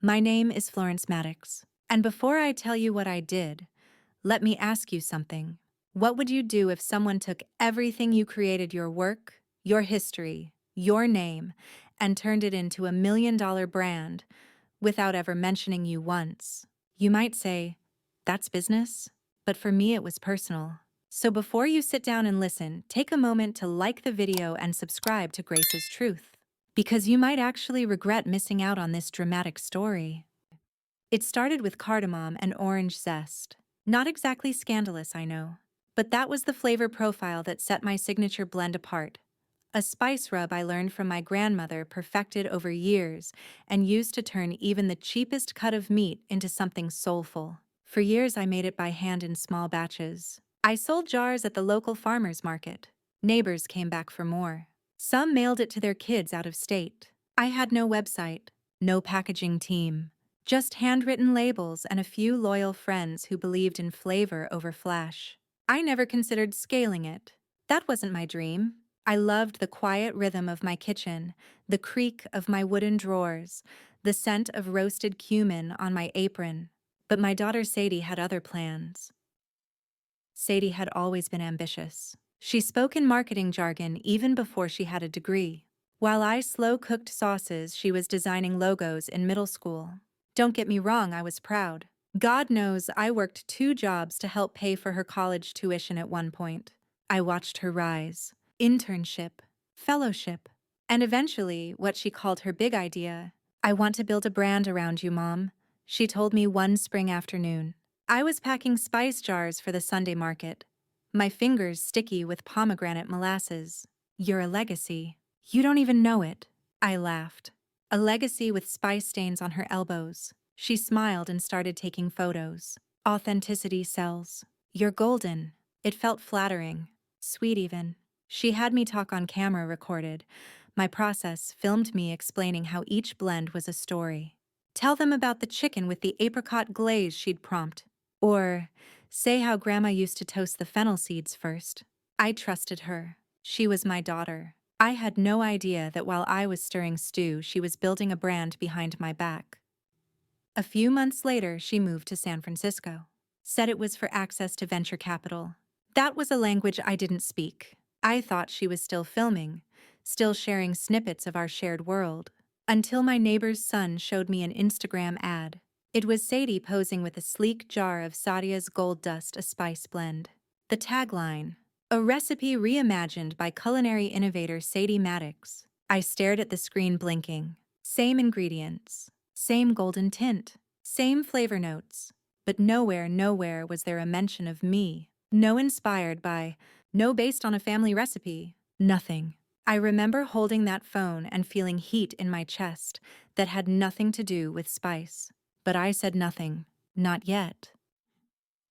My name is Florence Maddox, and before I tell you what I did, let me ask you something. What would you do if someone took everything you created, your work, your history, your name, and turned it into $1 million brand without ever mentioning you once? You might say, that's business, but for me it was personal. So before you sit down and listen, take a moment to like the video and subscribe to Grace's Truth, because you might actually regret missing out on this dramatic story. It started with cardamom and orange zest. Not exactly scandalous, I know, but that was the flavor profile that set my signature blend apart. A spice rub I learned from my grandmother, perfected over years, and used to turn even the cheapest cut of meat into something soulful. For years I made it by hand in small batches. I sold jars at the local farmer's market. Neighbors came back for more. Some mailed it to their kids out of state. I had no website, no packaging team. Just handwritten labels and a few loyal friends who believed in flavor over flash. I never considered scaling it. That wasn't my dream. I loved the quiet rhythm of my kitchen, the creak of my wooden drawers, the scent of roasted cumin on my apron. But my daughter Sadie had other plans. Sadie had always been ambitious. She spoke in marketing jargon even before she had a degree. While I slow-cooked sauces, she was designing logos in middle school. Don't get me wrong, I was proud. God knows I worked 2 jobs to help pay for her college tuition at one point. I watched her rise. Internship, fellowship, and eventually what she called her big idea. I want to build a brand around you, Mom, she told me one spring afternoon. I was packing spice jars for the Sunday market, my fingers sticky with pomegranate molasses. You're a legacy. You don't even know it. I laughed. A legacy with spice stains on her elbows. She smiled and started taking photos. Authenticity sells. You're golden. It felt flattering. Sweet even. She had me talk on camera recorded. My process filmed me explaining how each blend was a story. Tell them about the chicken with the apricot glaze, she'd prompt. Or, say how Grandma used to toast the fennel seeds first. I trusted her. She was my daughter. I had no idea that while I was stirring stew, she was building a brand behind my back. A few months later, she moved to San Francisco. Said it was for access to venture capital. That was a language I didn't speak. I thought she was still filming, still sharing snippets of our shared world. Until my neighbor's son showed me an Instagram ad. It was Sadie posing with a sleek jar of Sadia's Gold Dust, a spice blend. The tagline, a recipe reimagined by culinary innovator Sadie Maddox. I stared at the screen blinking. Same ingredients, same golden tint, same flavor notes, but nowhere was there a mention of me. No inspired by, no based on a family recipe, nothing. I remember holding that phone and feeling heat in my chest that had nothing to do with spice. But I said nothing, not yet.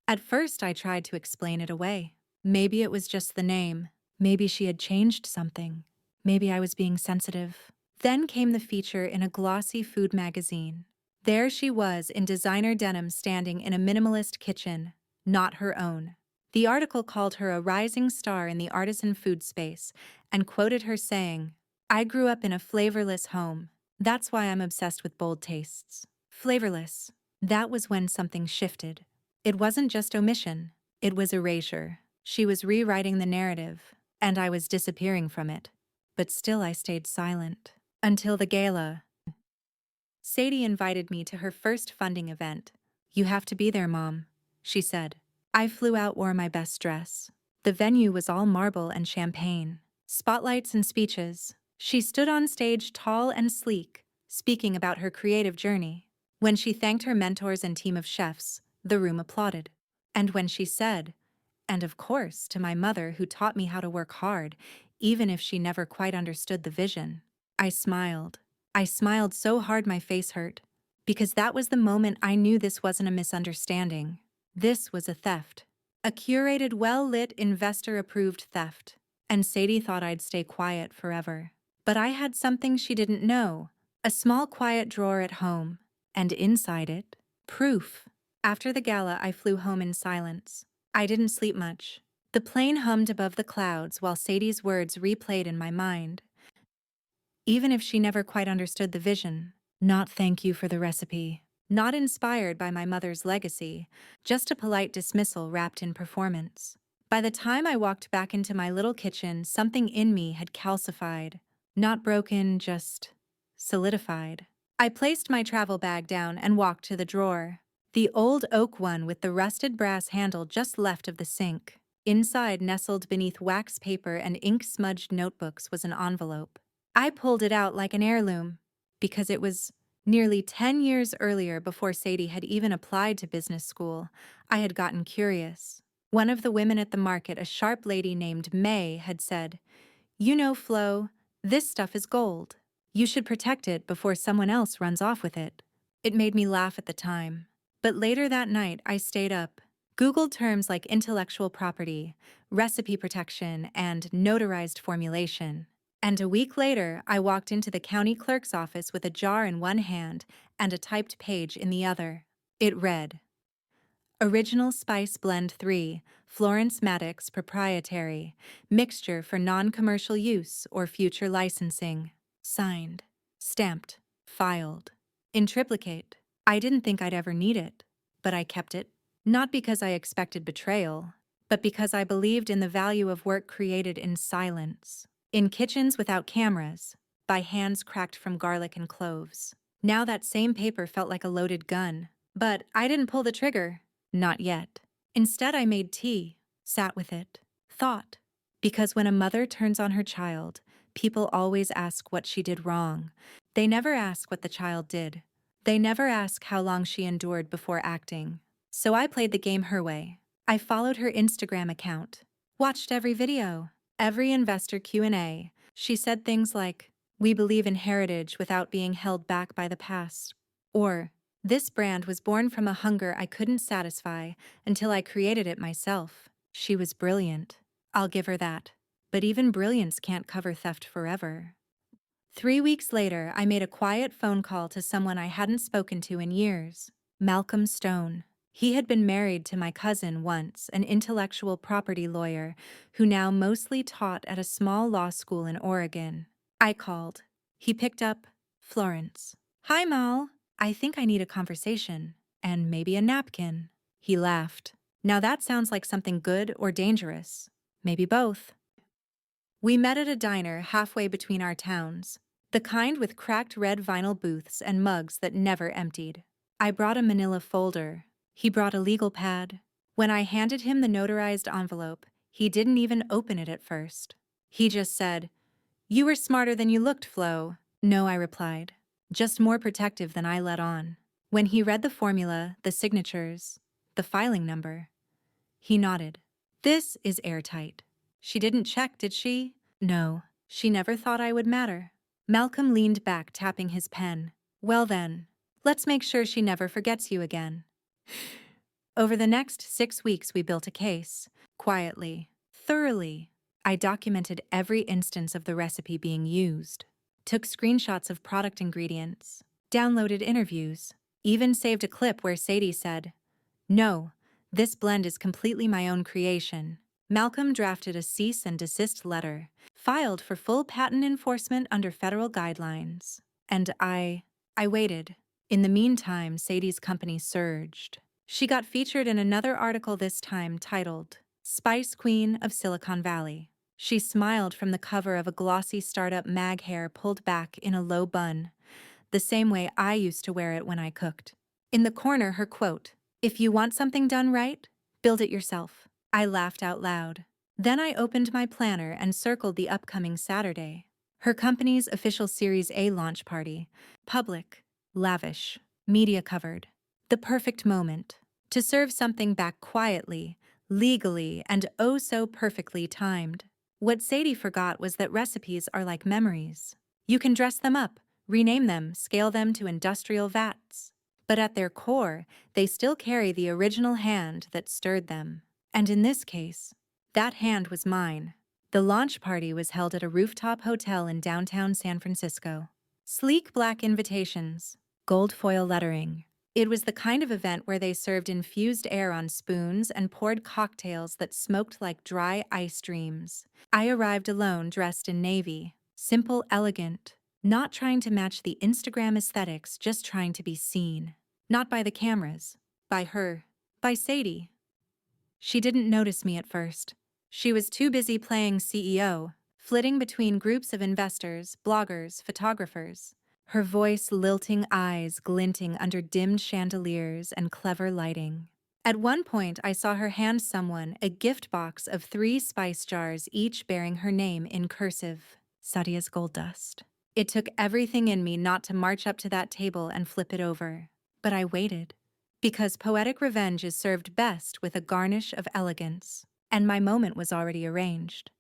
At first I tried to explain it away. Maybe it was just the name. Maybe she had changed something. Maybe I was being sensitive. Then came the feature in a glossy food magazine. There she was in designer denim standing in a minimalist kitchen, not her own. The article called her a rising star in the artisan food space and quoted her saying, "I grew up in a flavorless home. That's why I'm obsessed with bold tastes." Flavorless. That was when something shifted. It wasn't just omission. It was erasure. She was rewriting the narrative, and I was disappearing from it. But still I stayed silent. Until the gala. Sadie invited me to her first funding event. "You have to be there, Mom," she said. I flew out, wore my best dress. The venue was all marble and champagne. Spotlights and speeches. She stood on stage tall and sleek, speaking about her creative journey. When she thanked her mentors and team of chefs, the room applauded. And when she said, "And of course, to my mother who taught me how to work hard, even if she never quite understood the vision," I smiled. I smiled so hard my face hurt, because that was the moment I knew this wasn't a misunderstanding. This was a theft. A curated, well-lit, investor-approved theft. And Sadie thought I'd stay quiet forever. But I had something she didn't know. A small quiet drawer at home. And inside it, proof. After the gala, I flew home in silence. I didn't sleep much. The plane hummed above the clouds while Sadie's words replayed in my mind. Even if she never quite understood the vision, Not thank you for the recipe. Not inspired by my mother's legacy, just a polite dismissal wrapped in performance. By the time I walked back into my little kitchen, something in me had calcified. Not broken, just solidified. I placed my travel bag down and walked to the drawer. The old oak one with the rusted brass handle just left of the sink. Inside, nestled beneath wax paper and ink-smudged notebooks, was an envelope. I pulled it out like an heirloom, because it was nearly 10 years earlier, before Sadie had even applied to business school. I had gotten curious. One of the women at the market, a sharp lady named May, had said, "You know, Flo, this stuff is gold. You should protect it before someone else runs off with it." It made me laugh at the time. But later that night, I stayed up, Googled terms like intellectual property, recipe protection, and notarized formulation. And a week later, I walked into the county clerk's office with a jar in one hand and a typed page in the other. It read, "Original Spice Blend 3, Florence Maddox Proprietary, Mixture for Non-Commercial Use or Future Licensing. Signed, stamped, filed. In triplicate. I didn't think I'd ever need it, but I kept it. Not because I expected betrayal, but because I believed in the value of work created in silence. In kitchens without cameras, by hands cracked from garlic and cloves. Now that same paper felt like a loaded gun. But I didn't pull the trigger. Not yet. Instead, I made tea, sat with it, thought. Because when a mother turns on her child, people always ask what she did wrong. They never ask what the child did. They never ask how long she endured before acting. So I played the game her way. I followed her Instagram account, watched every video, every investor Q&A. She said things like, "We believe in heritage without being held back by the past." Or, "This brand was born from a hunger I couldn't satisfy until I created it myself." She was brilliant. I'll give her that. But even brilliance can't cover theft forever. 3 weeks later, I made a quiet phone call to someone I hadn't spoken to in years. Malcolm Stone. He had been married to my cousin once, an intellectual property lawyer who now mostly taught at a small law school in Oregon. I called. He picked up. "Florence." "Hi, Mal. I think I need a conversation. And maybe a napkin." He laughed. "Now that sounds like something good or dangerous. Maybe both." We met at a diner halfway between our towns, the kind with cracked red vinyl booths and mugs that never emptied. I brought a manila folder. He brought a legal pad. When I handed him the notarized envelope, he didn't even open it at first. He just said, "You were smarter than you looked, Flo." "No," I replied, "just more protective than I let on." When he read the formula, the signatures, the filing number, he nodded. "This is airtight." She didn't check, did she? No, she never thought I would matter. Malcolm leaned back, tapping his pen. "Well then, let's make sure she never forgets you again." Over the next 6 weeks, we built a case. Quietly, thoroughly. I documented every instance of the recipe being used, took screenshots of product ingredients, downloaded interviews, even saved a clip where Sadie said, "No, this blend is completely my own creation." Malcolm drafted a cease and desist letter, filed for full patent enforcement under federal guidelines. And I waited. In the meantime, Sadie's company surged. She got featured in another article, this time titled, "Spice Queen of Silicon Valley." She smiled from the cover of a glossy startup mag, hair pulled back in a low bun, the same way I used to wear it when I cooked. In the corner, her quote, "If you want something done right, build it yourself." I laughed out loud. Then I opened my planner and circled the upcoming Saturday. Her company's official Series A launch party. Public, lavish, media covered. The perfect moment to serve something back quietly, legally, and oh so perfectly timed. What Sadie forgot was that recipes are like memories. You can dress them up, rename them, scale them to industrial vats. But at their core, they still carry the original hand that stirred them. And in this case, that hand was mine. The launch party was held at a rooftop hotel in downtown San Francisco. Sleek black invitations, gold foil lettering. It was the kind of event where they served infused air on spoons and poured cocktails that smoked like dry ice streams. I arrived alone, dressed in navy. Simple, elegant. Not trying to match the Instagram aesthetics, just trying to be seen. Not by the cameras, by her, by Sadie. She didn't notice me at first. She was too busy playing CEO, flitting between groups of investors, bloggers, photographers. Her voice lilting, eyes glinting under dimmed chandeliers and clever lighting. At one point, I saw her hand someone a gift box of 3 spice jars, each bearing her name in cursive, Sadia's Gold Dust. It took everything in me not to march up to that table and flip it over. But I waited. Because poetic revenge is served best with a garnish of elegance. And my moment was already arranged.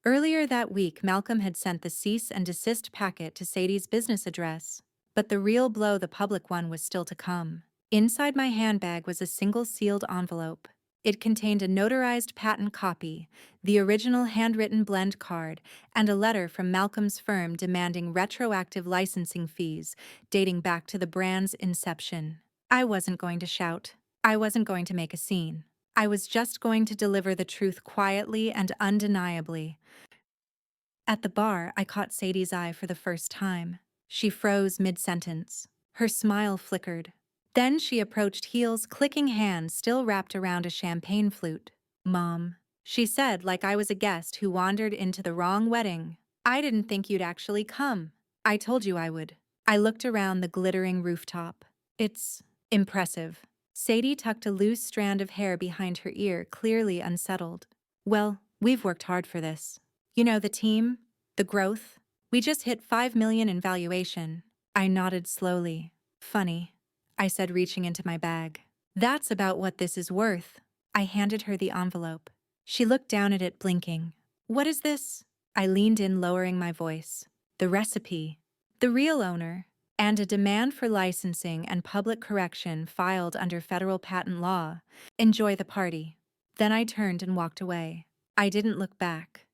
Earlier that week, Malcolm had sent the cease and desist packet to Sadie's business address. But the real blow, the public one, was still to come. Inside my handbag was a single sealed envelope. It contained a notarized patent copy, the original handwritten blend card, and a letter from Malcolm's firm demanding retroactive licensing fees dating back to the brand's inception. I wasn't going to shout. I wasn't going to make a scene. I was just going to deliver the truth quietly and undeniably. At the bar, I caught Sadie's eye for the first time. She froze mid-sentence. Her smile flickered. Then she approached, heels clicking, hands still wrapped around a champagne flute. "Mom," she said, like I was a guest who wandered into the wrong wedding. "I didn't think you'd actually come. I told you I would." I looked around the glittering rooftop. "It's impressive." Sadie tucked a loose strand of hair behind her ear, clearly unsettled. "Well, we've worked hard for this. You know, the team, the growth. We just hit 5 million in valuation." I nodded slowly. "Funny," I said, reaching into my bag. "That's about what this is worth." I handed her the envelope. She looked down at it, blinking. "What is this?" I leaned in, lowering my voice. "The recipe. The real owner. And a demand for licensing and public correction filed under federal patent law. Enjoy the party." Then I turned and walked away. I didn't look back.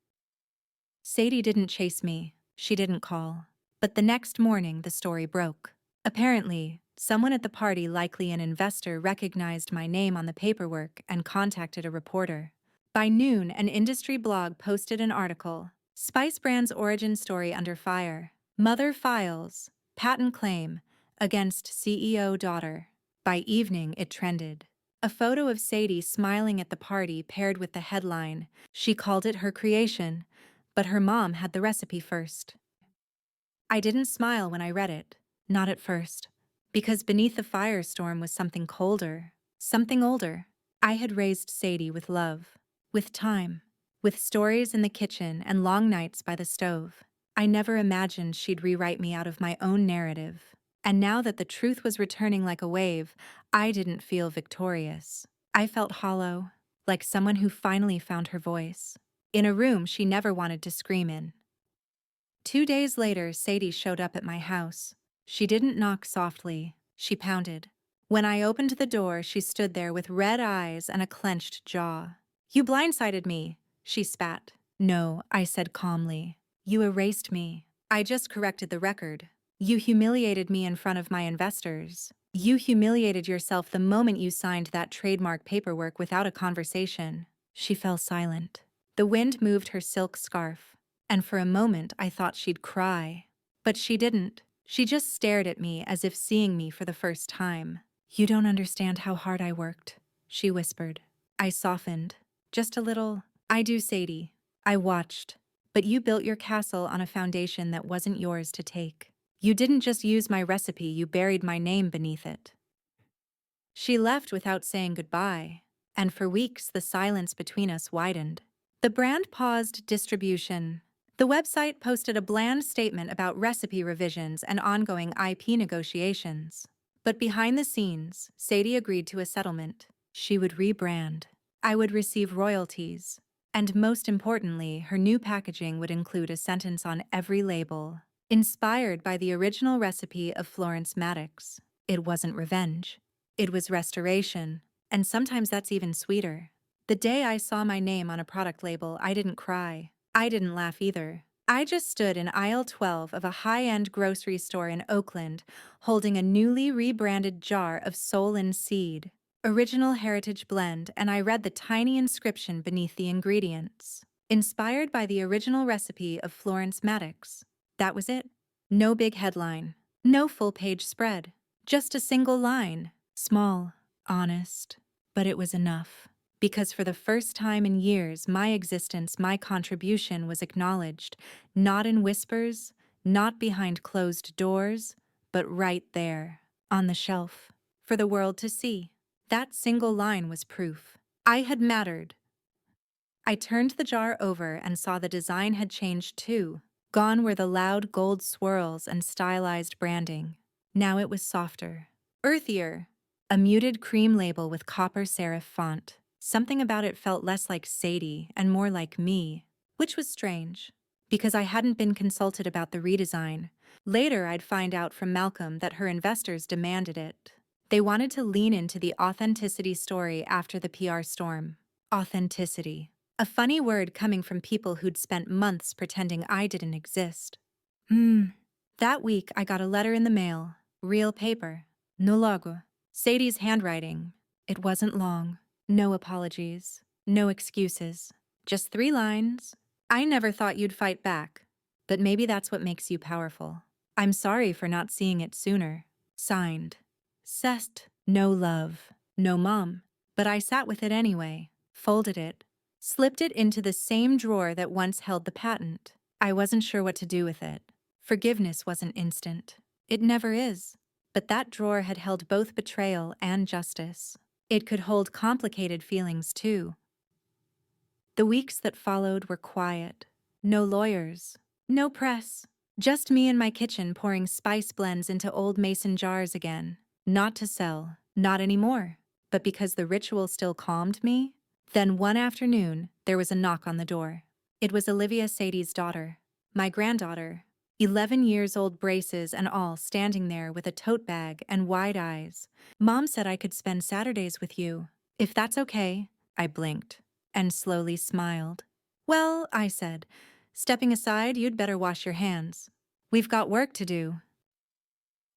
Sadie didn't chase me. She didn't call. But the next morning, the story broke. Apparently, someone at the party, likely an investor, recognized my name on the paperwork and contacted a reporter. By noon, an industry blog posted an article. "Spice Brand's origin story under fire. Mother files patent claim against CEO daughter." By evening, it trended. A photo of Sadie smiling at the party paired with the headline. She called it her creation, but her mom had the recipe first. I didn't smile when I read it. Not at first. Because beneath the firestorm was something colder, something older. I had raised Sadie with love, with time, with stories in the kitchen and long nights by the stove. I never imagined she'd rewrite me out of my own narrative. And now that the truth was returning like a wave, I didn't feel victorious. I felt hollow, like someone who finally found her voice. In a room she never wanted to scream in. 2 days later, Sadie showed up at my house. She didn't knock softly. She pounded. When I opened the door, she stood there with red eyes and a clenched jaw. "You blindsided me," she spat. "No," I said calmly. "You erased me. I just corrected the record. You humiliated me in front of my investors. You humiliated yourself the moment you signed that trademark paperwork without a conversation." She fell silent. The wind moved her silk scarf, and for a moment I thought she'd cry. But she didn't. She just stared at me as if seeing me for the first time. "You don't understand how hard I worked," she whispered. I softened. Just a little. "I do, Sadie." I watched. "But you built your castle on a foundation that wasn't yours to take. You didn't just use my recipe, you buried my name beneath it." She left without saying goodbye, and for weeks the silence between us widened. The brand paused distribution. The website posted a bland statement about recipe revisions and ongoing IP negotiations. But behind the scenes, Sadie agreed to a settlement. She would rebrand. I would receive royalties. And most importantly, her new packaging would include a sentence on every label, inspired by the original recipe of Florence Maddox. It wasn't revenge. It was restoration. And sometimes that's even sweeter. The day I saw my name on a product label, I didn't cry. I didn't laugh either. I just stood in aisle 12 of a high-end grocery store in Oakland, holding a newly rebranded jar of Soul and Seed, original heritage blend, and I read the tiny inscription beneath the ingredients. Inspired by the original recipe of Florence Maddox. That was it. No big headline. No full-page spread. Just a single line. Small, honest. But it was enough. Because for the first time in years, my existence, my contribution was acknowledged, not in whispers, not behind closed doors, but right there, on the shelf, for the world to see. That single line was proof. I had mattered. I turned the jar over and saw the design had changed too. Gone were the loud gold swirls and stylized branding. Now it was softer, earthier, a muted cream label with copper serif font. Something about it felt less like Sadie and more like me, which was strange, because I hadn't been consulted about the redesign. Later, I'd find out from Malcolm that her investors demanded it. They wanted to lean into the authenticity story after the PR storm. Authenticity. A funny word coming from people who'd spent months pretending I didn't exist. That week, I got a letter in the mail. Real paper. No logo. Sadie's handwriting. It wasn't long. No apologies. No excuses. Just 3 lines. I never thought you'd fight back. But maybe that's what makes you powerful. I'm sorry for not seeing it sooner. Signed. Cest. No love. No mom. But I sat with it anyway. Folded it. Slipped it into the same drawer that once held the patent. I wasn't sure what to do with it. Forgiveness wasn't instant. It never is. But that drawer had held both betrayal and justice. It could hold complicated feelings too. The weeks that followed were quiet. No lawyers. No press. Just me in my kitchen pouring spice blends into old mason jars again. Not to sell. Not anymore. But because the ritual still calmed me. Then one afternoon, there was a knock on the door. It was Olivia, Sadie's daughter. My granddaughter. 11 years old, braces and all, standing there with a tote bag and wide eyes. Mom said I could spend Saturdays with you. If that's okay. I blinked and slowly smiled. Well, I said, stepping aside, you'd better wash your hands. We've got work to do.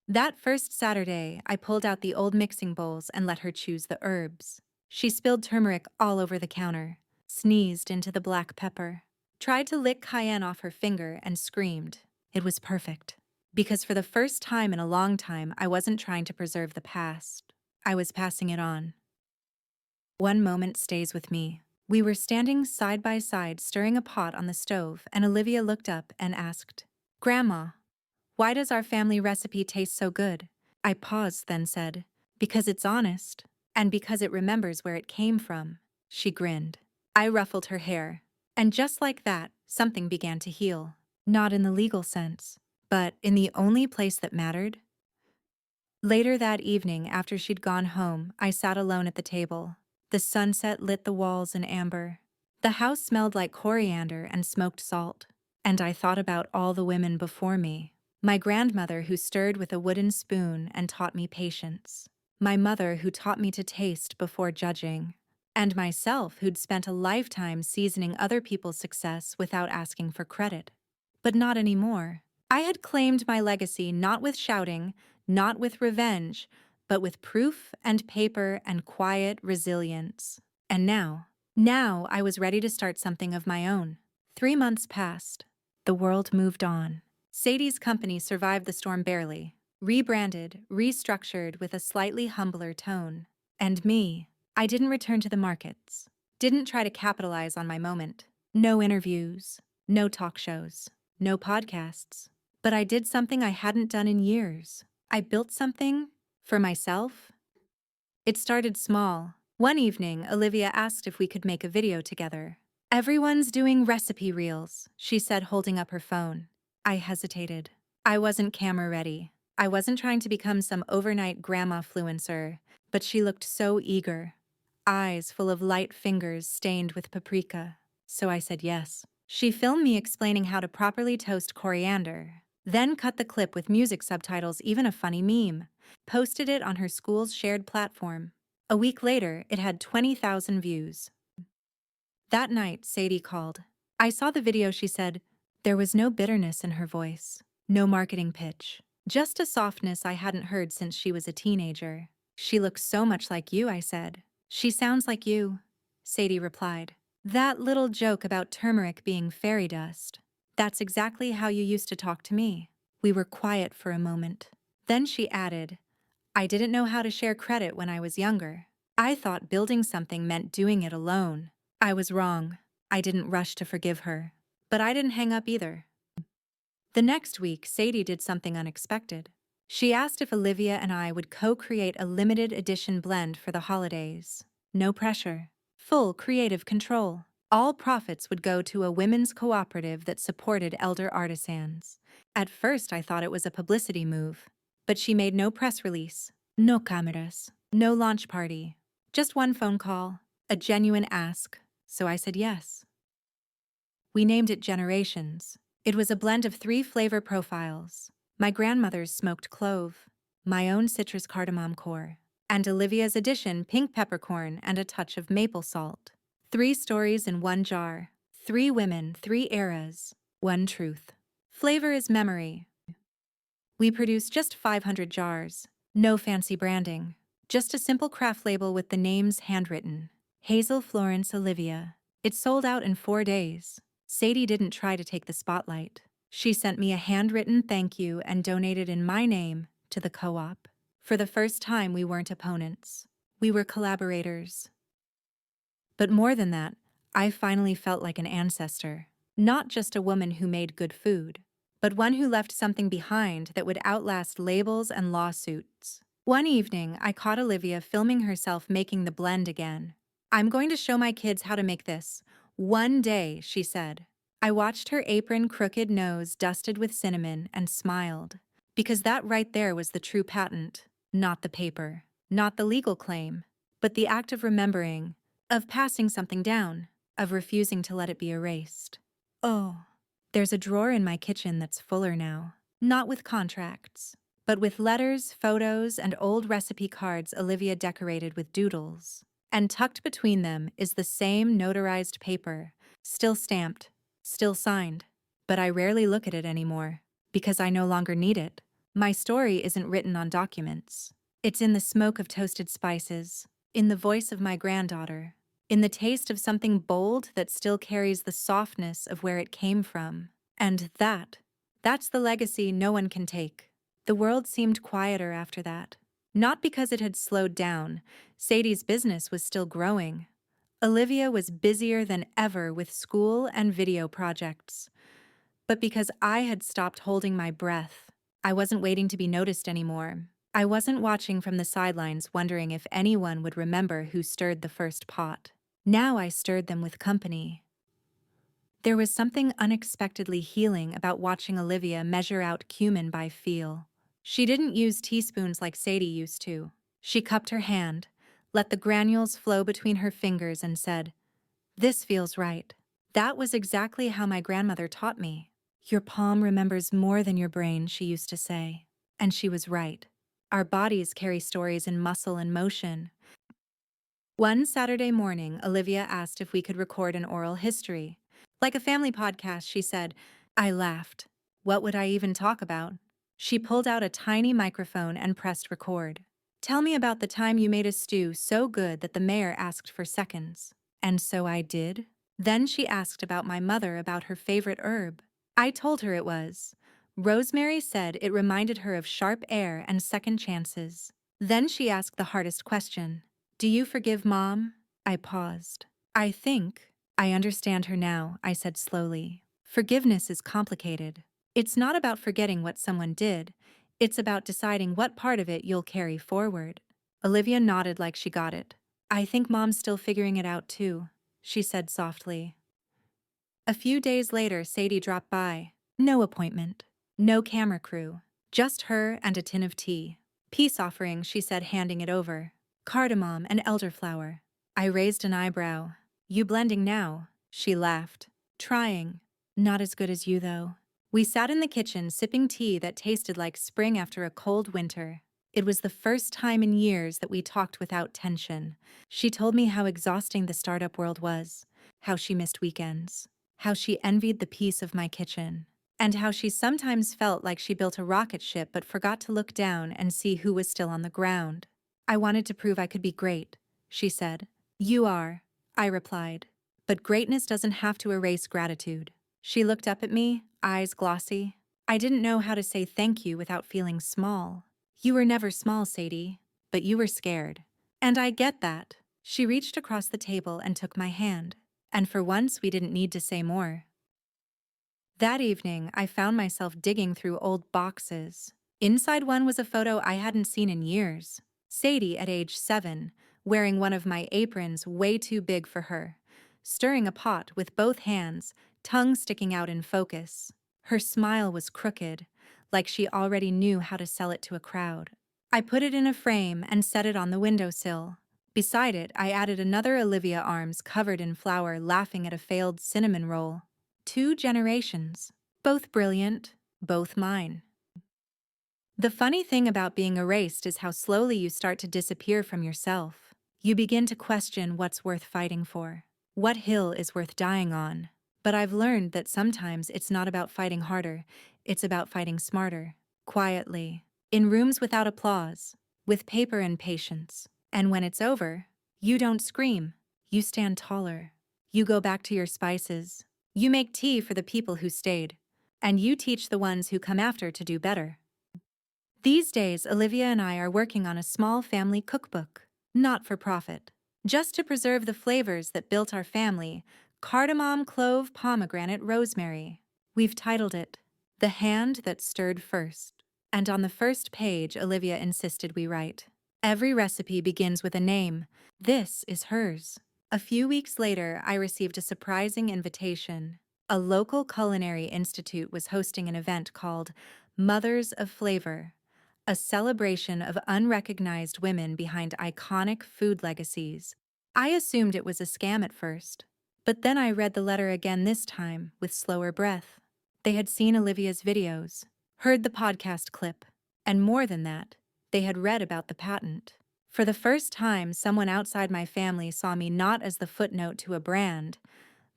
That first Saturday, I pulled out the old mixing bowls and let her choose the herbs. She spilled turmeric all over the counter, sneezed into the black pepper, tried to lick cayenne off her finger and screamed. It was perfect. Because for the first time in a long time, I wasn't trying to preserve the past. I was passing it on. One moment stays with me. We were standing side by side stirring a pot on the stove, and Olivia looked up and asked, "Grandma, why does our family recipe taste so good?" I paused, then said, "Because it's honest, and because it remembers where it came from." She grinned. I ruffled her hair. And just like that, something began to heal. Not in the legal sense, but in the only place that mattered. Later that evening, after she'd gone home, I sat alone at the table. The sunset lit the walls in amber. The house smelled like coriander and smoked salt. And I thought about all the women before me. My grandmother who stirred with a wooden spoon and taught me patience. My mother who taught me to taste before judging. And myself who'd spent a lifetime seasoning other people's success without asking for credit. But not anymore. I had claimed my legacy not with shouting, not with revenge, but with proof and paper and quiet resilience. And now I was ready to start something of my own. 3 months passed. The world moved on. Sadie's company survived the storm barely. Rebranded, restructured with a slightly humbler tone. And me, I didn't return to the markets. Didn't try to capitalize on my moment. No interviews, no talk shows, no podcasts. But I did something I hadn't done in years. I built something for myself. It started small. One evening, Olivia asked if we could make a video together. "Everyone's doing recipe reels," she said, holding up her phone. I hesitated. I wasn't camera ready. I wasn't trying to become some overnight grandma-fluencer, but she looked so eager. Eyes full of light fingers stained with paprika. So I said yes. She filmed me explaining how to properly toast coriander, then cut the clip with music subtitles, even a funny meme, posted it on her school's shared platform. A week later, it had 20,000 views. That night, Sadie called. I saw the video, she said. There was no bitterness in her voice, no marketing pitch, just a softness I hadn't heard since she was a teenager. "She looks so much like you," I said. "She sounds like you," Sadie replied. That little joke about turmeric being fairy dust. That's exactly how you used to talk to me. We were quiet for a moment. Then she added, I didn't know how to share credit when I was younger. I thought building something meant doing it alone. I was wrong. I didn't rush to forgive her. But I didn't hang up either. The next week, Sadie did something unexpected. She asked if Olivia and I would co-create a limited edition blend for the holidays. No pressure. Full creative control. All profits would go to a women's cooperative that supported elder artisans. At first, I thought it was a publicity move. But she made no press release, no cameras, no launch party. Just one phone call, a genuine ask. So I said yes. We named it Generations. It was a blend of 3 flavor profiles. My grandmother's smoked clove, my own citrus cardamom core, and Olivia's addition pink peppercorn and a touch of maple salt. 3 stories in one jar. 3 women, 3 eras, one truth. Flavor is memory. We produced just 500 jars. No fancy branding. Just a simple craft label with the names handwritten. Hazel, Florence, Olivia. It sold out in 4 days. Sadie didn't try to take the spotlight. She sent me a handwritten thank you and donated in my name to the co-op. For the first time, we weren't opponents. We were collaborators. But more than that, I finally felt like an ancestor. Not just a woman who made good food, but one who left something behind that would outlast labels and lawsuits. One evening, I caught Olivia filming herself making the blend again. I'm going to show my kids how to make this. One day, she said. I watched her apron crooked nose dusted with cinnamon and smiled. Because that right there was the true patent. Not the paper, not the legal claim, but the act of remembering, of passing something down, of refusing to let it be erased. Oh, there's a drawer in my kitchen that's fuller now. Not with contracts, but with letters, photos, and old recipe cards Olivia decorated with doodles. And tucked between them is the same notarized paper, still stamped, still signed. But I rarely look at it anymore, because I no longer need it. My story isn't written on documents. It's in the smoke of toasted spices, in the voice of my granddaughter, in the taste of something bold that still carries the softness of where it came from. And that's the legacy no one can take. The world seemed quieter after that. Not because it had slowed down. Sadie's business was still growing. Olivia was busier than ever with school and video projects. But because I had stopped holding my breath, I wasn't waiting to be noticed anymore. I wasn't watching from the sidelines wondering if anyone would remember who stirred the first pot. Now I stirred them with company. There was something unexpectedly healing about watching Olivia measure out cumin by feel. She didn't use teaspoons like Sadie used to. She cupped her hand, let the granules flow between her fingers and said, "This feels right." That was exactly how my grandmother taught me. Your palm remembers more than your brain, she used to say. And she was right. Our bodies carry stories in muscle and motion. One Saturday morning, Olivia asked if we could record an oral history. Like a family podcast, she said. I laughed. What would I even talk about? She pulled out a tiny microphone and pressed record. Tell me about the time you made a stew so good that the mayor asked for seconds. And so I did. Then she asked about my mother about her favorite herb. I told her it was. Rosemary said it reminded her of sharp air and second chances. Then she asked the hardest question. Do you forgive Mom? I paused. I understand her now, I said slowly. Forgiveness is complicated. It's not about forgetting what someone did. It's about deciding what part of it you'll carry forward. Olivia nodded like she got it. I think Mom's still figuring it out too, she said softly. A few days later, Sadie dropped by. No appointment. No camera crew. Just her and a tin of tea. Peace offering, she said, handing it over. Cardamom and elderflower. I raised an eyebrow. You blending now? She laughed. Trying. Not as good as you, though. We sat in the kitchen sipping tea that tasted like spring after a cold winter. It was the first time in years that we talked without tension. She told me how exhausting the startup world was, how she missed weekends, how she envied the peace of my kitchen, and how she sometimes felt like she built a rocket ship but forgot to look down and see who was still on the ground. I wanted to prove I could be great, she said. You are, I replied. But greatness doesn't have to erase gratitude. She looked up at me, eyes glossy. I didn't know how to say thank you without feeling small. You were never small, Sadie, but you were scared. And I get that. She reached across the table and took my hand. And for once, we didn't need to say more. That evening, I found myself digging through old boxes. Inside one was a photo I hadn't seen in years. Sadie at age 7, wearing one of my aprons way too big for her, stirring a pot with both hands, tongue sticking out in focus. Her smile was crooked, like she already knew how to sell it to a crowd. I put it in a frame and set it on the windowsill. Beside it, I added another Olivia arms covered in flour laughing at a failed cinnamon roll. 2 generations, both brilliant, both mine. The funny thing about being erased is how slowly you start to disappear from yourself. You begin to question what's worth fighting for, what hill is worth dying on. But I've learned that sometimes it's not about fighting harder, it's about fighting smarter, quietly, in rooms without applause, with paper and patience. And when it's over, you don't scream, you stand taller. You go back to your spices. You make tea for the people who stayed, and you teach the ones who come after to do better. These days, Olivia and I are working on a small family cookbook, not for profit, just to preserve the flavors that built our family: cardamom, clove, pomegranate, rosemary. We've titled it, The Hand That Stirred First. And on the first page, Olivia insisted we write, every recipe begins with a name. This is hers. A few weeks later, I received a surprising invitation. A local culinary institute was hosting an event called Mothers of Flavor, a celebration of unrecognized women behind iconic food legacies. I assumed it was a scam at first, but then I read the letter again, this time with slower breath. They had seen Olivia's videos, heard the podcast clip, and more than that, they had read about the patent. For the first time, someone outside my family saw me not as the footnote to a brand,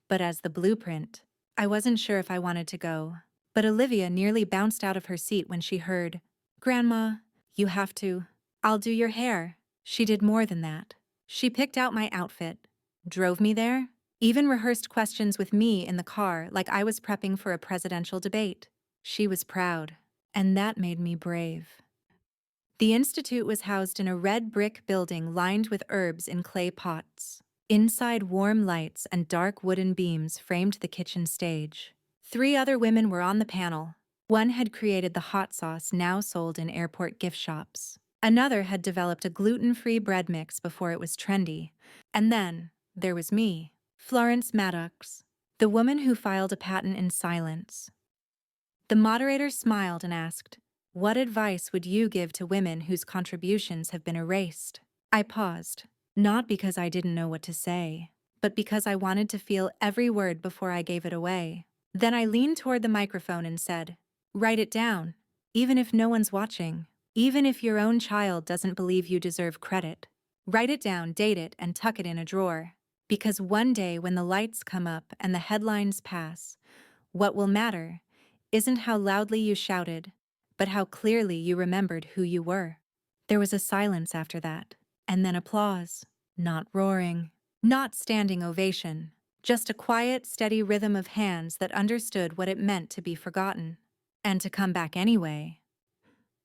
but as the blueprint. I wasn't sure if I wanted to go, but Olivia nearly bounced out of her seat when she heard, "Grandma, you have to. I'll do your hair." She did more than that. She picked out my outfit, drove me there, even rehearsed questions with me in the car like I was prepping for a presidential debate. She was proud, and that made me brave. The institute was housed in a red brick building lined with herbs in clay pots. Inside, warm lights and dark wooden beams framed the kitchen stage. 3 other women were on the panel. One had created the hot sauce now sold in airport gift shops. Another had developed a gluten-free bread mix before it was trendy. And then, there was me, Florence Maddox, the woman who filed a patent in silence. The moderator smiled and asked, "What advice would you give to women whose contributions have been erased?" I paused, not because I didn't know what to say, but because I wanted to feel every word before I gave it away. Then I leaned toward the microphone and said, "Write it down, even if no one's watching, even if your own child doesn't believe you deserve credit. Write it down, date it, and tuck it in a drawer. Because one day when the lights come up and the headlines pass, what will matter isn't how loudly you shouted, but how clearly you remembered who you were." There was a silence after that, and then applause. Not roaring, not standing ovation, just a quiet, steady rhythm of hands that understood what it meant to be forgotten, and to come back anyway.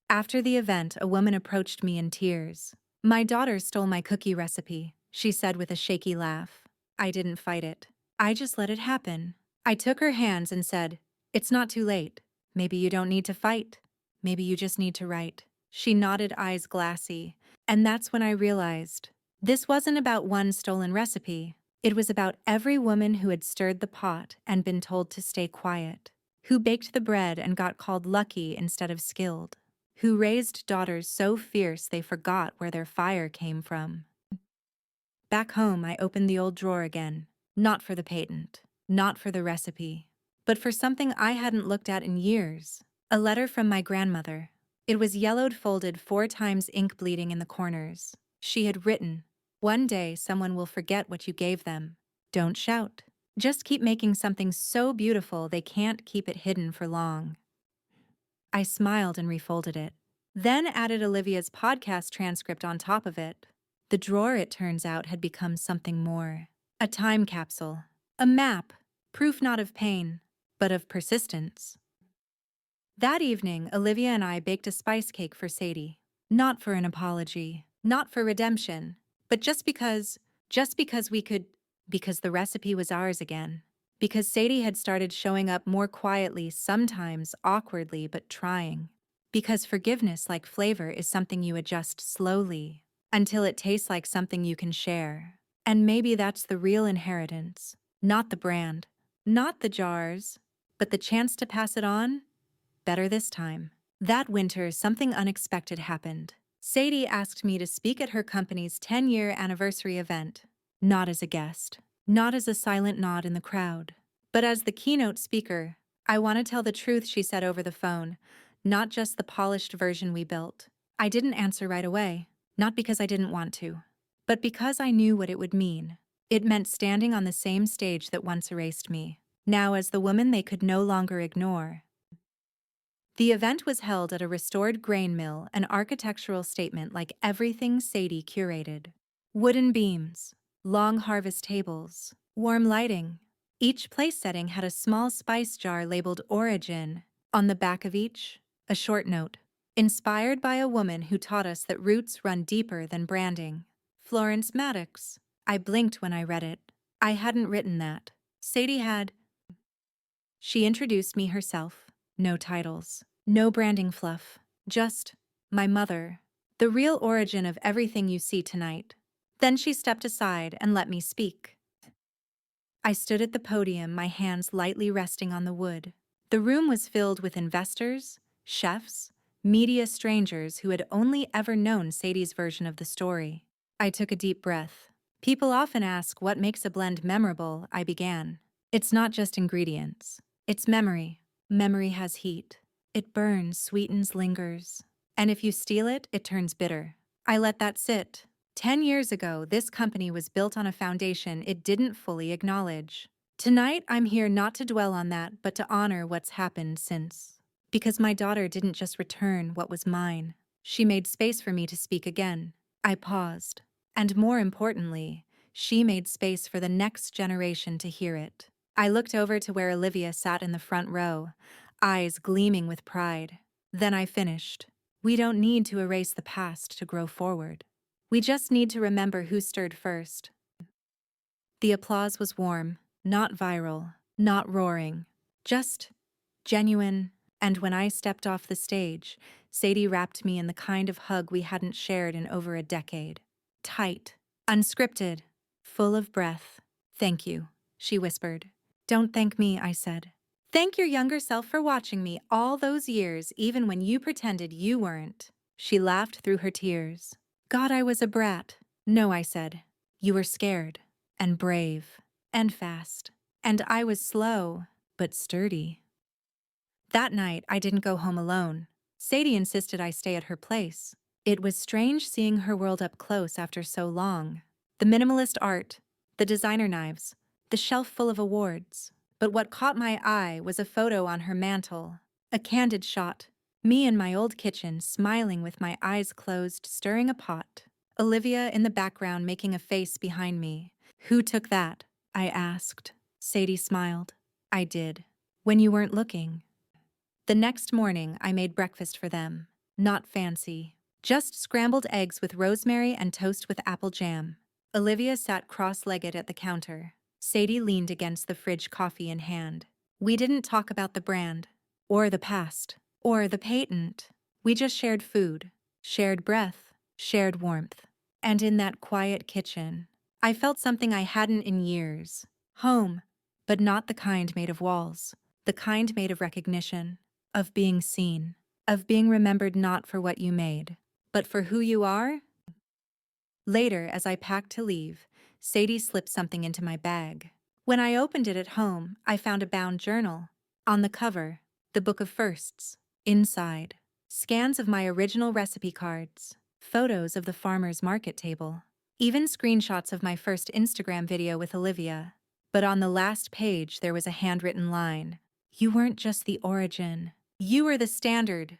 After the event, a woman approached me in tears. "My daughter stole my cookie recipe," she said with a shaky laugh. I didn't fight it. I just let it happen. I took her hands and said, "It's not too late. Maybe you don't need to fight. Maybe you just need to write." She nodded, eyes glassy, and that's when I realized this wasn't about one stolen recipe. It was about every woman who had stirred the pot and been told to stay quiet, who baked the bread and got called lucky instead of skilled, who raised daughters so fierce they forgot where their fire came from. Back home, I opened the old drawer again, not for the patent, not for the recipe, but for something I hadn't looked at in years. A letter from my grandmother. It was yellowed, folded 4 times, ink bleeding in the corners. She had written, "One day someone will forget what you gave them. Don't shout. Just keep making something so beautiful they can't keep it hidden for long." I smiled and refolded it, then added Olivia's podcast transcript on top of it. The drawer, it turns out, had become something more. A time capsule. A map. Proof not of pain, but of persistence. That evening, Olivia and I baked a spice cake for Sadie. Not for an apology, not for redemption, but just because we could, because the recipe was ours again. Because Sadie had started showing up more quietly, sometimes awkwardly, but trying. Because forgiveness, like flavor, is something you adjust slowly until it tastes like something you can share. And maybe that's the real inheritance. Not the brand, not the jars, but the chance to pass it on. Better this time. That winter, something unexpected happened. Sadie asked me to speak at her company's 10-year anniversary event. Not as a guest, not as a silent nod in the crowd, but as the keynote speaker. I want to tell the truth, she said over the phone, not just the polished version we built. I didn't answer right away, not because I didn't want to, but because I knew what it would mean. It meant standing on the same stage that once erased me, now as the woman they could no longer ignore. The event was held at a restored grain mill, an architectural statement like everything Sadie curated. Wooden beams, long harvest tables, warm lighting. Each place setting had a small spice jar labeled Origin. On the back of each, a short note. Inspired by a woman who taught us that roots run deeper than branding. Florence Maddox. I blinked when I read it. I hadn't written that. Sadie had. She introduced me herself. No titles, no branding fluff, just my mother, the real origin of everything you see tonight. Then she stepped aside and let me speak. I stood at the podium, my hands lightly resting on the wood. The room was filled with investors, chefs, media strangers who had only ever known Sadie's version of the story. I took a deep breath. People often ask what makes a blend memorable, I began. It's not just ingredients. It's memory. Memory has heat. It burns, sweetens, lingers. And if you steal it, it turns bitter. I let that sit. 10 years ago, this company was built on a foundation it didn't fully acknowledge. Tonight, I'm here not to dwell on that, but to honor what's happened since. Because my daughter didn't just return what was mine. She made space for me to speak again. I paused. And more importantly, she made space for the next generation to hear it. I looked over to where Olivia sat in the front row, eyes gleaming with pride. Then I finished. We don't need to erase the past to grow forward. We just need to remember who stirred first. The applause was warm, not viral, not roaring, just genuine. And when I stepped off the stage, Sadie wrapped me in the kind of hug we hadn't shared in over a decade. Tight, unscripted, full of breath. Thank you, she whispered. Don't thank me, I said. Thank your younger self for watching me all those years, even when you pretended you weren't. She laughed through her tears. God, I was a brat. No, I said. You were scared, and brave, and fast. And I was slow, but sturdy. That night, I didn't go home alone. Sadie insisted I stay at her place. It was strange seeing her world up close after so long. The minimalist art, the designer knives, the shelf full of awards. But what caught my eye was a photo on her mantle. A candid shot. Me in my old kitchen, smiling with my eyes closed, stirring a pot. Olivia in the background making a face behind me. Who took that? I asked. Sadie smiled. I did. When you weren't looking. The next morning, I made breakfast for them. Not fancy. Just scrambled eggs with rosemary and toast with apple jam. Olivia sat cross-legged at the counter. Sadie leaned against the fridge, coffee in hand. We didn't talk about the brand, or the past, or the patent. We just shared food, shared breath, shared warmth. And in that quiet kitchen, I felt something I hadn't in years. Home, but not the kind made of walls. The kind made of recognition, of being seen, of being remembered not for what you made, but for who you are. Later, as I packed to leave, Sadie slipped something into my bag. When I opened it at home, I found a bound journal. On the cover, the Book of Firsts. Inside, scans of my original recipe cards, photos of the farmer's market table, even screenshots of my first Instagram video with Olivia. But on the last page, there was a handwritten line. You weren't just the origin. You were the standard.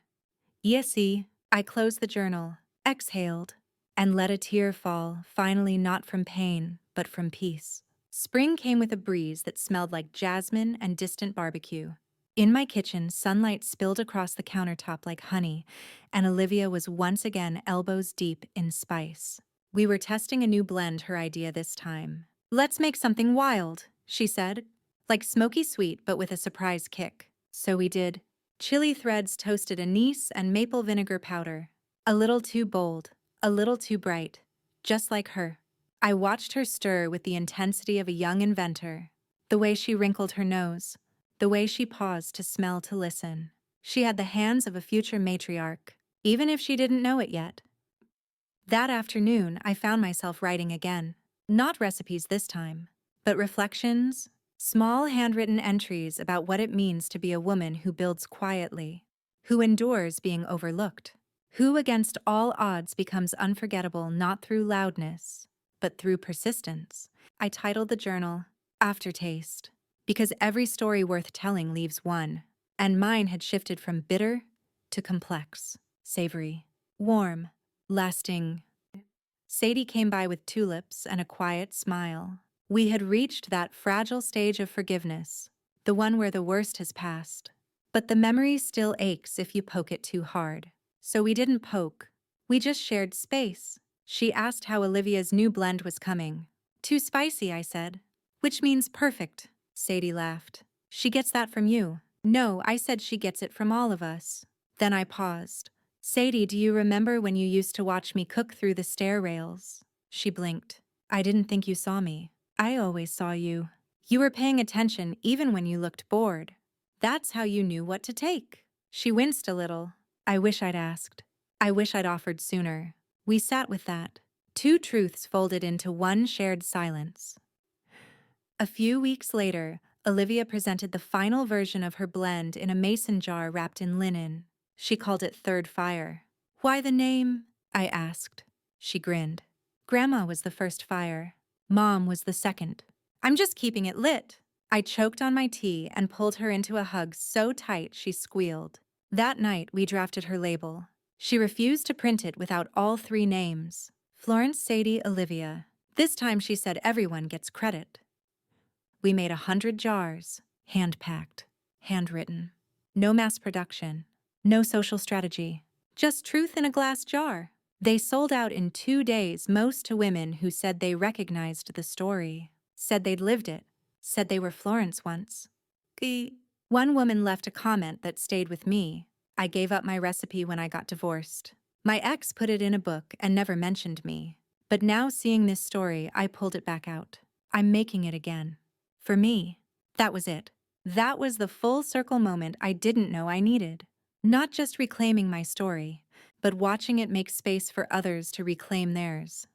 Yesy. I closed the journal, exhaled, and let a tear fall, finally not from pain, but from peace. Spring came with a breeze that smelled like jasmine and distant barbecue. In my kitchen, sunlight spilled across the countertop like honey, and Olivia was once again elbows deep in spice. We were testing a new blend, her idea this time. "Let's make something wild," she said, like smoky sweet but with a surprise kick. So we did. Chili threads toasted anise and maple vinegar powder. A little too bold, a little too bright, just like her. I watched her stir with the intensity of a young inventor. The way she wrinkled her nose, the way she paused to smell, to listen. She had the hands of a future matriarch, even if she didn't know it yet. That afternoon, I found myself writing again. Not recipes this time, but reflections, small handwritten entries about what it means to be a woman who builds quietly, who endures being overlooked, who against all odds becomes unforgettable not through loudness, but through persistence. I titled the journal Aftertaste, because every story worth telling leaves one, and mine had shifted from bitter to complex, savory, warm, lasting. Sadie came by with tulips and a quiet smile. We had reached that fragile stage of forgiveness, the one where the worst has passed. But the memory still aches if you poke it too hard. So we didn't poke. We just shared space. She asked how Olivia's new blend was coming. "Too spicy," I said. "Which means perfect," Sadie laughed. "She gets that from you." "No," I said, "she gets it from all of us." Then I paused. "Sadie, do you remember when you used to watch me cook through the stair rails?" She blinked. "I didn't think you saw me. I always saw you. You were paying attention even when you looked bored. That's how you knew what to take." She winced a little. "I wish I'd asked. I wish I'd offered sooner." We sat with that. Two truths folded into one shared silence. A few weeks later, Olivia presented the final version of her blend in a mason jar wrapped in linen. She called it Third Fire. "Why the name?" I asked. She grinned. "Grandma was the first fire. Mom was the second. I'm just keeping it lit." I choked on my tea and pulled her into a hug so tight she squealed. That night, we drafted her label. She refused to print it without all three names. Florence, Sadie, Olivia. This time she said everyone gets credit. We made 100 jars, hand-packed, handwritten. No mass production, no social strategy, just truth in a glass jar. They sold out in 2 days, most to women who said they recognized the story, said they'd lived it, said they were Florence once. One woman left a comment that stayed with me. "I gave up my recipe when I got divorced. My ex put it in a book and never mentioned me. But now seeing this story, I pulled it back out. I'm making it again." For me, that was it. That was the full circle moment I didn't know I needed. Not just reclaiming my story, but watching it make space for others to reclaim theirs.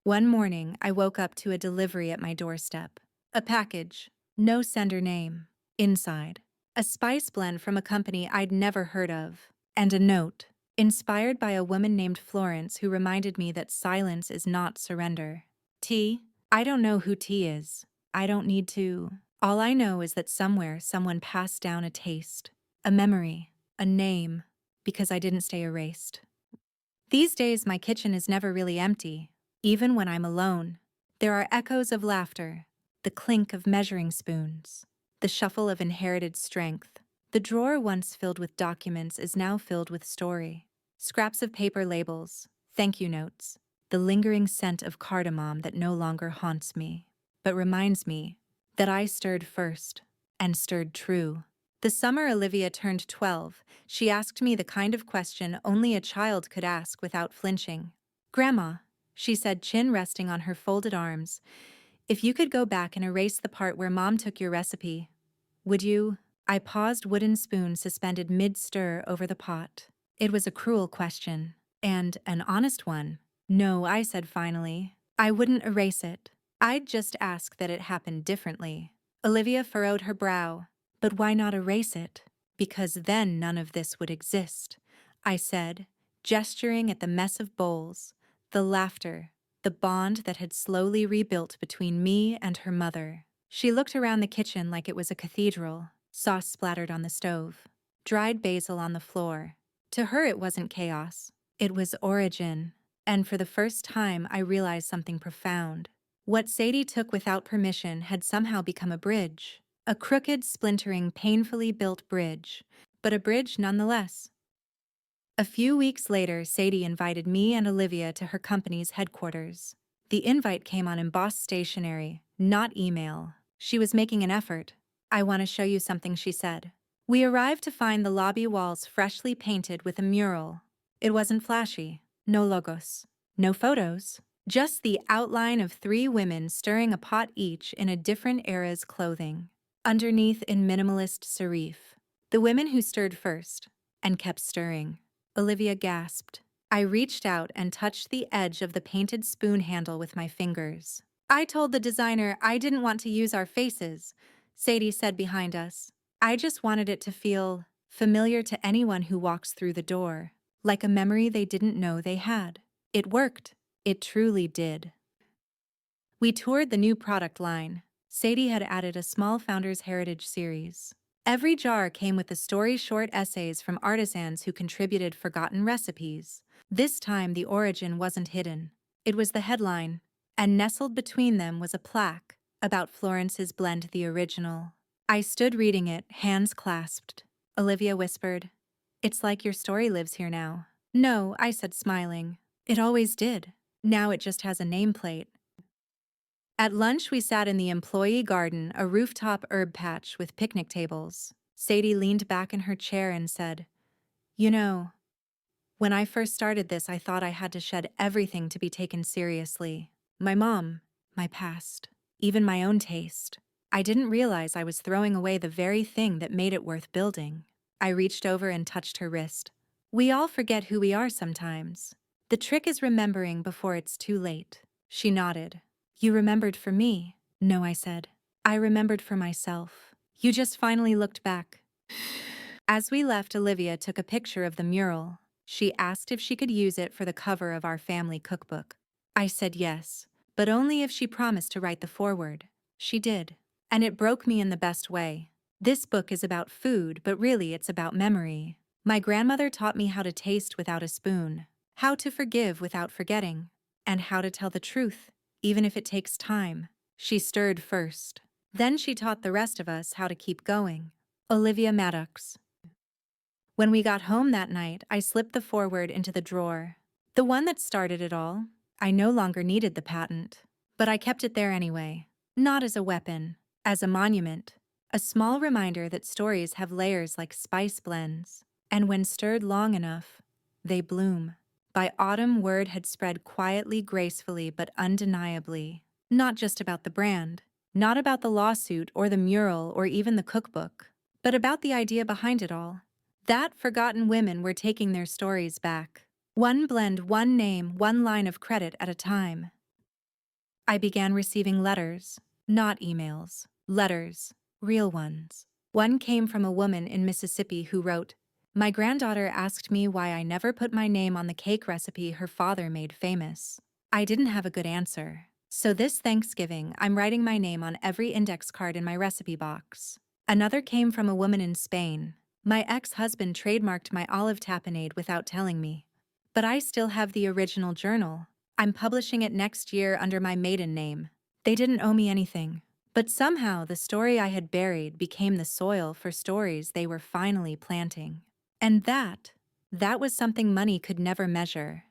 One morning, I woke up to a delivery at my doorstep. A package, no sender name. Inside, a spice blend from a company I'd never heard of. And a note, inspired by a woman named Florence who reminded me that silence is not surrender. T. I don't know who T is. I don't need to. All I know is that somewhere someone passed down a taste, a memory, a name, because I didn't stay erased. These days, my kitchen is never really empty, even when I'm alone. There are echoes of laughter, the clink of measuring spoons, the shuffle of inherited strength. The drawer once filled with documents is now filled with story. Scraps of paper labels, thank you notes, the lingering scent of cardamom that no longer haunts me, but reminds me that I stirred first, and stirred true. The summer Olivia turned 12, she asked me the kind of question only a child could ask without flinching. "Grandma," she said, chin resting on her folded arms, "if you could go back and erase the part where Mom took your recipe, would you?" I paused, wooden spoon suspended mid-stir over the pot. It was a cruel question, and an honest one. "No," I said finally. "I wouldn't erase it. I'd just ask that it happen differently." Olivia furrowed her brow. "But why not erase it?" "Because then none of this would exist," I said, gesturing at the mess of bowls, the laughter, the bond that had slowly rebuilt between me and her mother. She looked around the kitchen like it was a cathedral, sauce splattered on the stove, dried basil on the floor. To her it wasn't chaos, it was origin. And for the first time I realized something profound. What Sadie took without permission had somehow become a bridge. A crooked, splintering, painfully built bridge, but a bridge nonetheless. A few weeks later, Sadie invited me and Olivia to her company's headquarters. The invite came on embossed stationery, not email. She was making an effort. "I want to show you something," she said. We arrived to find the lobby walls freshly painted with a mural. It wasn't flashy. No logos. No photos. Just the outline of three women stirring a pot each in a different era's clothing. Underneath in minimalist serif. The women who stirred first and kept stirring. Olivia gasped. I reached out and touched the edge of the painted spoon handle with my fingers. "I told the designer I didn't want to use our faces," Sadie said behind us. "I just wanted it to feel familiar to anyone who walks through the door, like a memory they didn't know they had." It worked. It truly did. We toured the new product line. Sadie had added a small Founders Heritage series. Every jar came with the story short essays from artisans who contributed forgotten recipes. This time the origin wasn't hidden. It was the headline, and nestled between them was a plaque about Florence's blend, the original. I stood reading it, hands clasped. Olivia whispered, "It's like your story lives here now." "No," I said, smiling. "It always did. Now it just has a nameplate." At lunch, we sat in the employee garden, a rooftop herb patch with picnic tables. Sadie leaned back in her chair and said, "You know, when I first started this, I thought I had to shed everything to be taken seriously. My mom, my past, even my own taste. I didn't realize I was throwing away the very thing that made it worth building." I reached over and touched her wrist. "We all forget who we are sometimes. The trick is remembering before it's too late." She nodded. "You remembered for me?" "No," I said. "I remembered for myself. You just finally looked back." As we left, Olivia took a picture of the mural. She asked if she could use it for the cover of our family cookbook. I said yes, but only if she promised to write the foreword. She did. And it broke me in the best way. This book is about food, but really it's about memory. My grandmother taught me how to taste without a spoon, how to forgive without forgetting, and how to tell the truth, even if it takes time. She stirred first. Then she taught the rest of us how to keep going. Olivia Maddox. When we got home that night, I slipped the foreword into the drawer. The one that started it all. I no longer needed the patent. But I kept it there anyway. Not as a weapon, as a monument. A small reminder that stories have layers like spice blends. And when stirred long enough, they bloom. By autumn, word had spread quietly, gracefully, but undeniably. Not just about the brand, not about the lawsuit or the mural or even the cookbook, but about the idea behind it all. That forgotten women were taking their stories back. One blend, one name, one line of credit at a time. I began receiving letters, not emails, letters, real ones. One came from a woman in Mississippi who wrote, "My granddaughter asked me why I never put my name on the cake recipe her father made famous. I didn't have a good answer. So this Thanksgiving, I'm writing my name on every index card in my recipe box." Another came from a woman in Spain. "My ex-husband trademarked my olive tapenade without telling me. But I still have the original journal. I'm publishing it next year under my maiden name. They didn't owe me anything. But somehow the story I had buried became the soil for stories they were finally planting. And that was something money could never measure."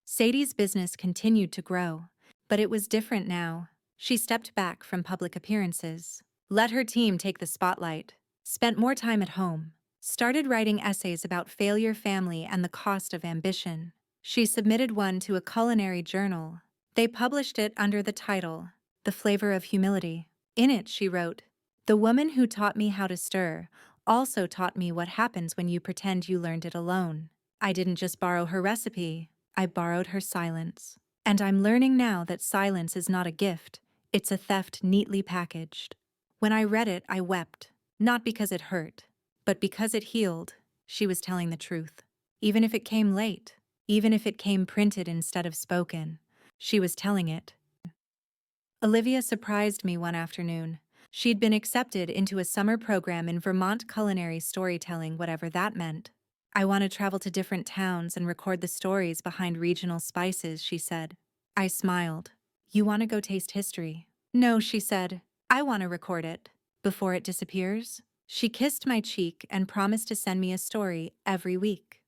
Sadie's business continued to grow, but it was different now. She stepped back from public appearances, let her team take the spotlight, spent more time at home, started writing essays about failure, family, and the cost of ambition. She submitted one to a culinary journal. They published it under the title, "The Flavor of Humility." In it, she wrote, "The woman who taught me how to stir also taught me what happens when you pretend you learned it alone. I didn't just borrow her recipe, I borrowed her silence. And I'm learning now that silence is not a gift, it's a theft neatly packaged." When I read it, I wept, not because it hurt, but because it healed. She was telling the truth. Even if it came late, even if it came printed instead of spoken, she was telling it. Olivia surprised me one afternoon. She'd been accepted into a summer program in Vermont culinary storytelling, whatever that meant. "I want to travel to different towns and record the stories behind regional spices," she said. I smiled. You want to go taste history? No, she said. I want to record it. Before it disappears? She kissed my cheek and promised to send me a story every week.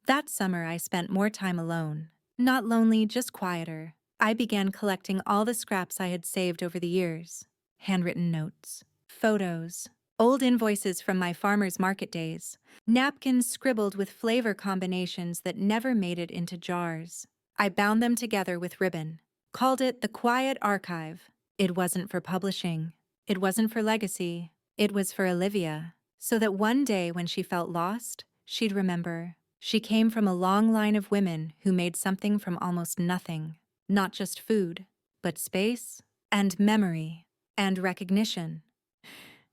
That summer, I spent more time alone. Not lonely, just quieter. I began collecting all the scraps I had saved over the years. Handwritten notes, photos, old invoices from my farmer's market days, napkins scribbled with flavor combinations that never made it into jars. I bound them together with ribbon, called it the Quiet Archive. It wasn't for publishing. It wasn't for legacy. It was for Olivia, so that one day when she felt lost, she'd remember. She came from a long line of women who made something from almost nothing. Not just food, but space and memory and recognition.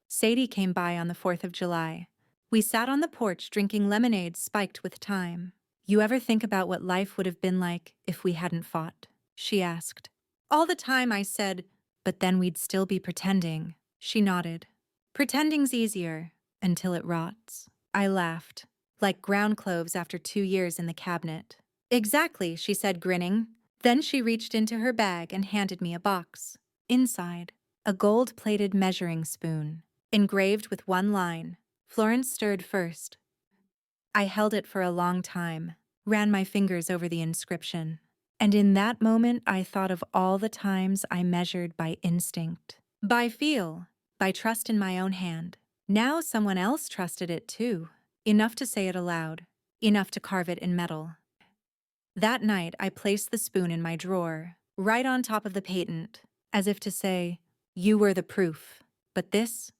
Sadie came by on the 4th of July. We sat on the porch drinking lemonade spiked with thyme. You ever think about what life would have been like if we hadn't fought? She asked. All the time, I said, but then we'd still be pretending. She nodded. Pretending's easier, until it rots. I laughed, like ground cloves after 2 years in the cabinet. Exactly, she said, grinning. Then she reached into her bag and handed me a box. Inside, a gold-plated measuring spoon, engraved with one line. Florence stirred first. I held it for a long time, ran my fingers over the inscription. And in that moment, I thought of all the times I measured by instinct, by feel, by trust in my own hand. Now someone else trusted it too, enough to say it aloud, enough to carve it in metal. That night, I placed the spoon in my drawer, right on top of the patent, as if to say, you were the proof. But this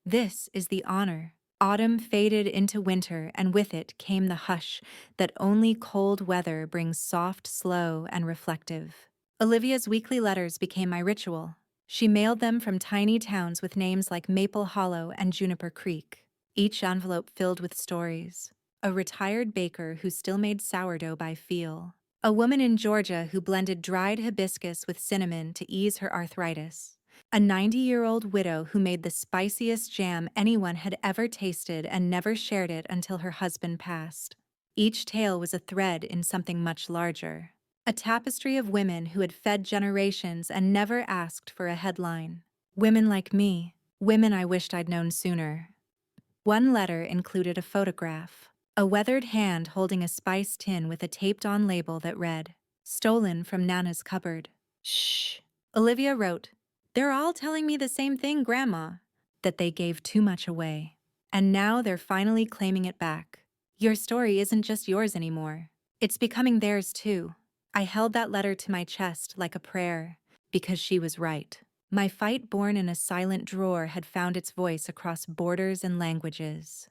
is the honor. Autumn faded into winter, and with it came the hush that only cold weather brings, soft, slow, and reflective. Olivia's weekly letters became my ritual. She mailed them from tiny towns with names like Maple Hollow and Juniper Creek, each envelope filled with stories. A retired baker who still made sourdough by feel. A woman in Georgia who blended dried hibiscus with cinnamon to ease her arthritis. A 90-year-old widow who made the spiciest jam anyone had ever tasted and never shared it until her husband passed. Each tale was a thread in something much larger. A tapestry of women who had fed generations and never asked for a headline. Women like me, women I wished I'd known sooner. One letter included a photograph. A weathered hand holding a spice tin with a taped-on label that read, "Stolen from Nana's cupboard." Shh. Olivia wrote, "They're all telling me the same thing, Grandma, that they gave too much away. And now they're finally claiming it back. Your story isn't just yours anymore. It's becoming theirs too." I held that letter to my chest like a prayer, because she was right. My fight born in a silent drawer had found its voice across borders and languages.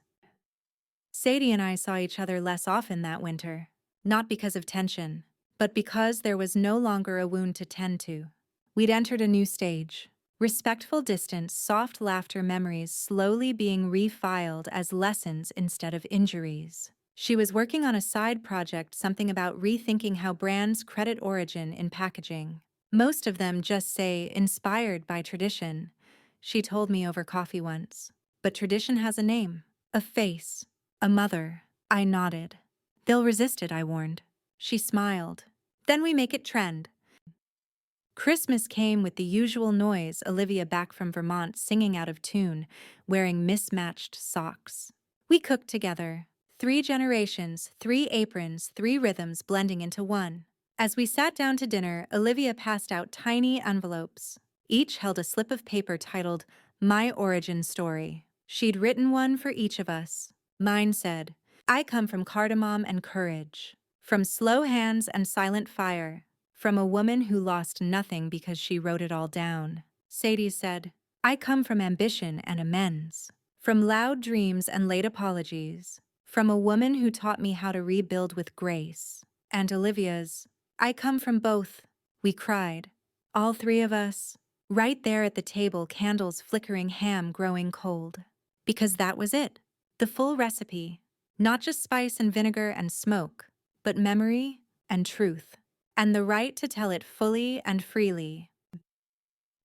Sadie and I saw each other less often that winter, not because of tension, but because there was no longer a wound to tend to. We'd entered a new stage. Respectful distance, soft laughter, memories slowly being refiled as lessons instead of injuries. She was working on a side project, something about rethinking how brands credit origin in packaging. Most of them just say, inspired by tradition, she told me over coffee once. But tradition has a name, a face, a mother. I nodded. They'll resist it, I warned. She smiled. Then we make it trend. Christmas came with the usual noise, Olivia back from Vermont singing out of tune, wearing mismatched socks. We cooked together. 3 generations, 3 aprons, 3 rhythms blending into one. As we sat down to dinner, Olivia passed out tiny envelopes. Each held a slip of paper titled, My Origin Story. She'd written one for each of us. Mine said, I come from cardamom and courage, from slow hands and silent fire, from a woman who lost nothing because she wrote it all down. Sadie said, I come from ambition and amends, from loud dreams and late apologies, from a woman who taught me how to rebuild with grace. And Olivia's, I come from both. We cried, all 3 of us, right there at the table, candles flickering, ham growing cold. Because that was it, the full recipe, not just spice and vinegar and smoke, but memory and truth. And the right to tell it fully and freely.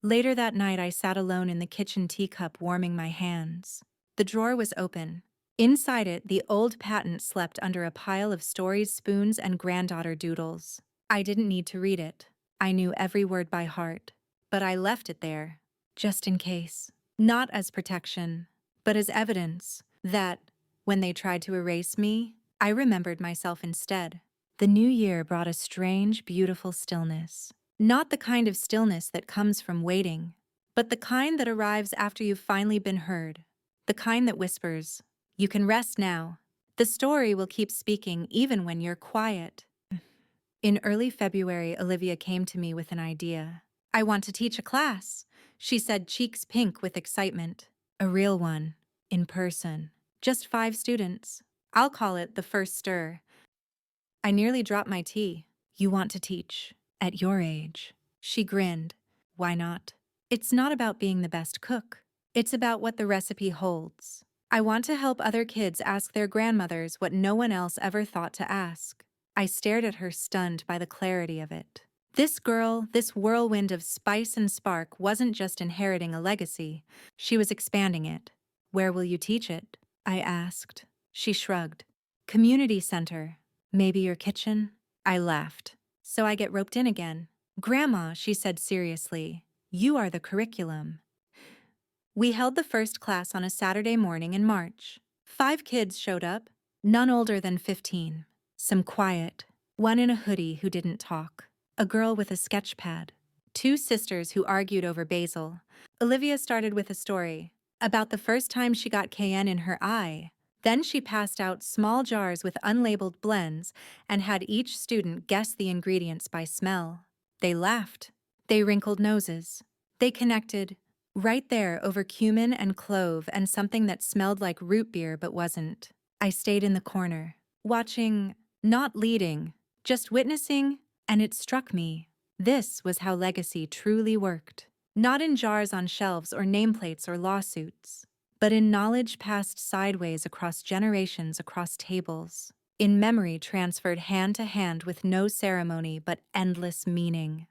Later that night, I sat alone in the kitchen teacup, warming my hands. The drawer was open. Inside it, the old patent slept under a pile of stories, spoons, and granddaughter doodles. I didn't need to read it. I knew every word by heart, but I left it there, just in case. Not as protection, but as evidence that, when they tried to erase me, I remembered myself instead. The new year brought a strange, beautiful stillness. Not the kind of stillness that comes from waiting, but the kind that arrives after you've finally been heard. The kind that whispers, "You can rest now. The story will keep speaking even when you're quiet." In early February, Olivia came to me with an idea. "I want to teach a class," she said, cheeks pink with excitement. "A real one, in person. Just 5 students. I'll call it the first stir." I nearly dropped my tea. "You want to teach? At your age?" She grinned. "Why not? It's not about being the best cook. It's about what the recipe holds. I want to help other kids ask their grandmothers what no one else ever thought to ask." I stared at her, stunned by the clarity of it. This girl, this whirlwind of spice and spark, wasn't just inheriting a legacy. She was expanding it. "Where will you teach it?" I asked. She shrugged. "Community center. Maybe your kitchen?" I laughed. "So I get roped in again." "Grandma," she said seriously, "you are the curriculum." We held the first class on a Saturday morning in March. 5 kids showed up, none older than 15. Some quiet, one in a hoodie who didn't talk, a girl with a sketch pad, 2 sisters who argued over basil. Olivia started with a story about the first time she got cayenne in her eye. Then she passed out small jars with unlabeled blends and had each student guess the ingredients by smell. They laughed. They wrinkled noses. They connected right there over cumin and clove and something that smelled like root beer but wasn't. I stayed in the corner, watching, not leading, just witnessing, and it struck me. This was how legacy truly worked. Not in jars on shelves or nameplates or lawsuits, but in knowledge passed sideways across generations, across tables. In memory transferred hand to hand with no ceremony but endless meaning.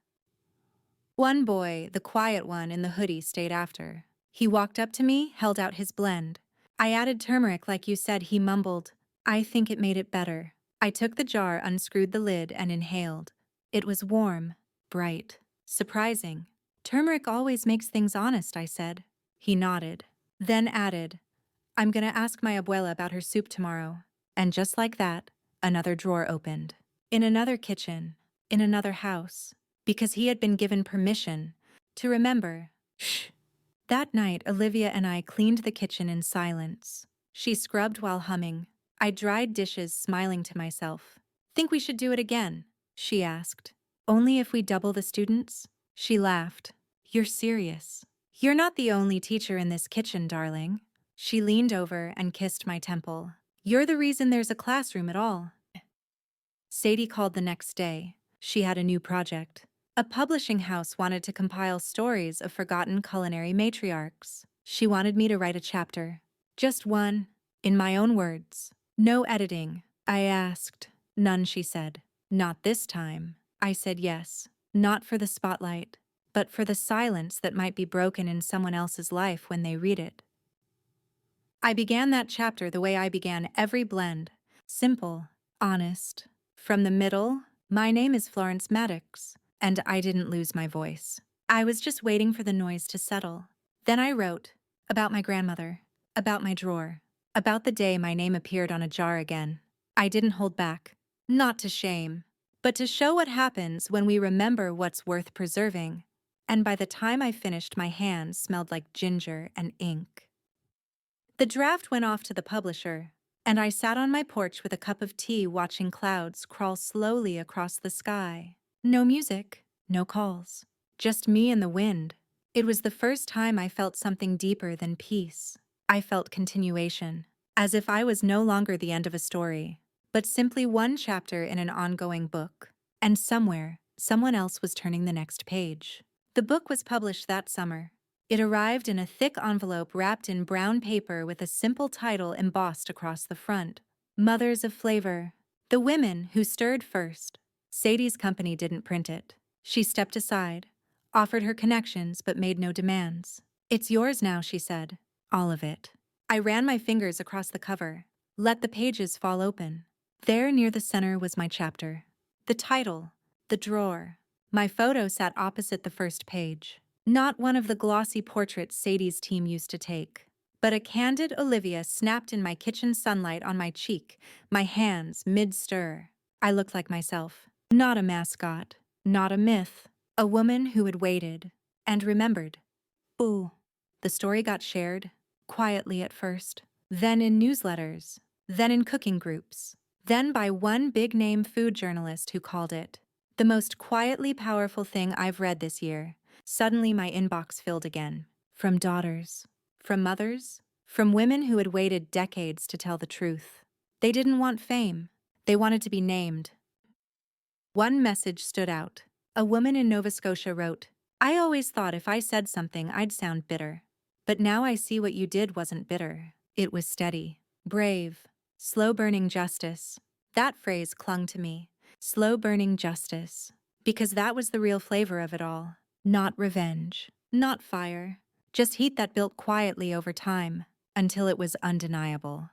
One boy, the quiet one in the hoodie, stayed after. He walked up to me, held out his blend. "I added turmeric like you said," he mumbled. "I think it made it better." I took the jar, unscrewed the lid, and inhaled. It was warm, bright, surprising. "Turmeric always makes things honest," I said. He nodded, then added, "I'm gonna ask my abuela about her soup tomorrow." And just like that, another drawer opened. In another kitchen, in another house, because he had been given permission to remember. Shh. That night, Olivia and I cleaned the kitchen in silence. She scrubbed while humming. I dried dishes, smiling to myself. "Think we should do it again?" she asked. "Only if we double the students?" She laughed. "You're serious. You're not the only teacher in this kitchen, darling." She leaned over and kissed my temple. "You're the reason there's a classroom at all." Sadie called the next day. She had a new project. A publishing house wanted to compile stories of forgotten culinary matriarchs. She wanted me to write a chapter. Just one, in my own words. No editing. I asked. "None," she said. "Not this time." I said yes. Not for the spotlight, but for the silence that might be broken in someone else's life when they read it. I began that chapter the way I began every blend. Simple, honest. From the middle, "My name is Florence Maddox," and I didn't lose my voice. I was just waiting for the noise to settle. Then I wrote about my grandmother, about my drawer, about the day my name appeared on a jar again. I didn't hold back. Not to shame, but to show what happens when we remember what's worth preserving. And by the time I finished, my hands smelled like ginger and ink. The draft went off to the publisher, and I sat on my porch with a cup of tea watching clouds crawl slowly across the sky. No music, no calls, just me and the wind. It was the first time I felt something deeper than peace. I felt continuation, as if I was no longer the end of a story, but simply one chapter in an ongoing book. And somewhere, someone else was turning the next page. The book was published that summer. It arrived in a thick envelope wrapped in brown paper with a simple title embossed across the front. "Mothers of Flavor. The Women Who Stirred First." Sadie's company didn't print it. She stepped aside, offered her connections but made no demands. "It's yours now," she said. "All of it." I ran my fingers across the cover, let the pages fall open. There near the center was my chapter. The title, the drawer, My photo sat opposite the first page. Not one of the glossy portraits Sadie's team used to take, but a candid Olivia snapped in my kitchen sunlight on my cheek, my hands mid-stir. I looked like myself. Not a mascot, not a myth, a woman who had waited and remembered. Ooh. The story got shared, quietly at first, then in newsletters, then in cooking groups, then by one big-name food journalist who called it the most quietly powerful thing I've read this year. Suddenly my inbox filled again. From daughters, from mothers, from women who had waited decades to tell the truth. They didn't want fame. They wanted to be named. One message stood out. A woman in Nova Scotia wrote, "I always thought if I said something I'd sound bitter. But now I see what you did wasn't bitter. It was steady, brave, slow-burning justice." That phrase clung to me. Slow-burning justice. Because that was the real flavor of it all. Not revenge, not fire. Just heat that built quietly over time, until it was undeniable.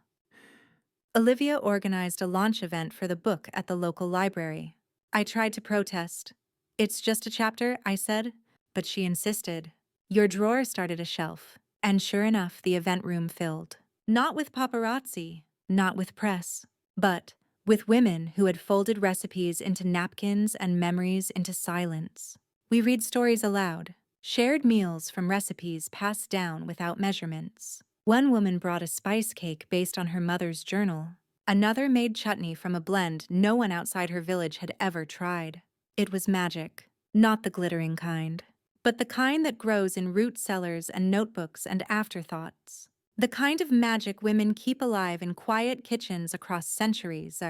Olivia organized a launch event for the book at the local library. I tried to protest. "It's just a chapter," I said, but she insisted. "Your drawer started a shelf." And sure enough, the event room filled. Not with paparazzi, not with press, but with women who had folded recipes into napkins and memories into silence. We read stories aloud, shared meals from recipes passed down without measurements. One woman brought a spice cake based on her mother's journal. Another made chutney from a blend no one outside her village had ever tried. It was magic, not the glittering kind, but the kind that grows in root cellars and notebooks and afterthoughts. The kind of magic women keep alive in quiet kitchens across centuries.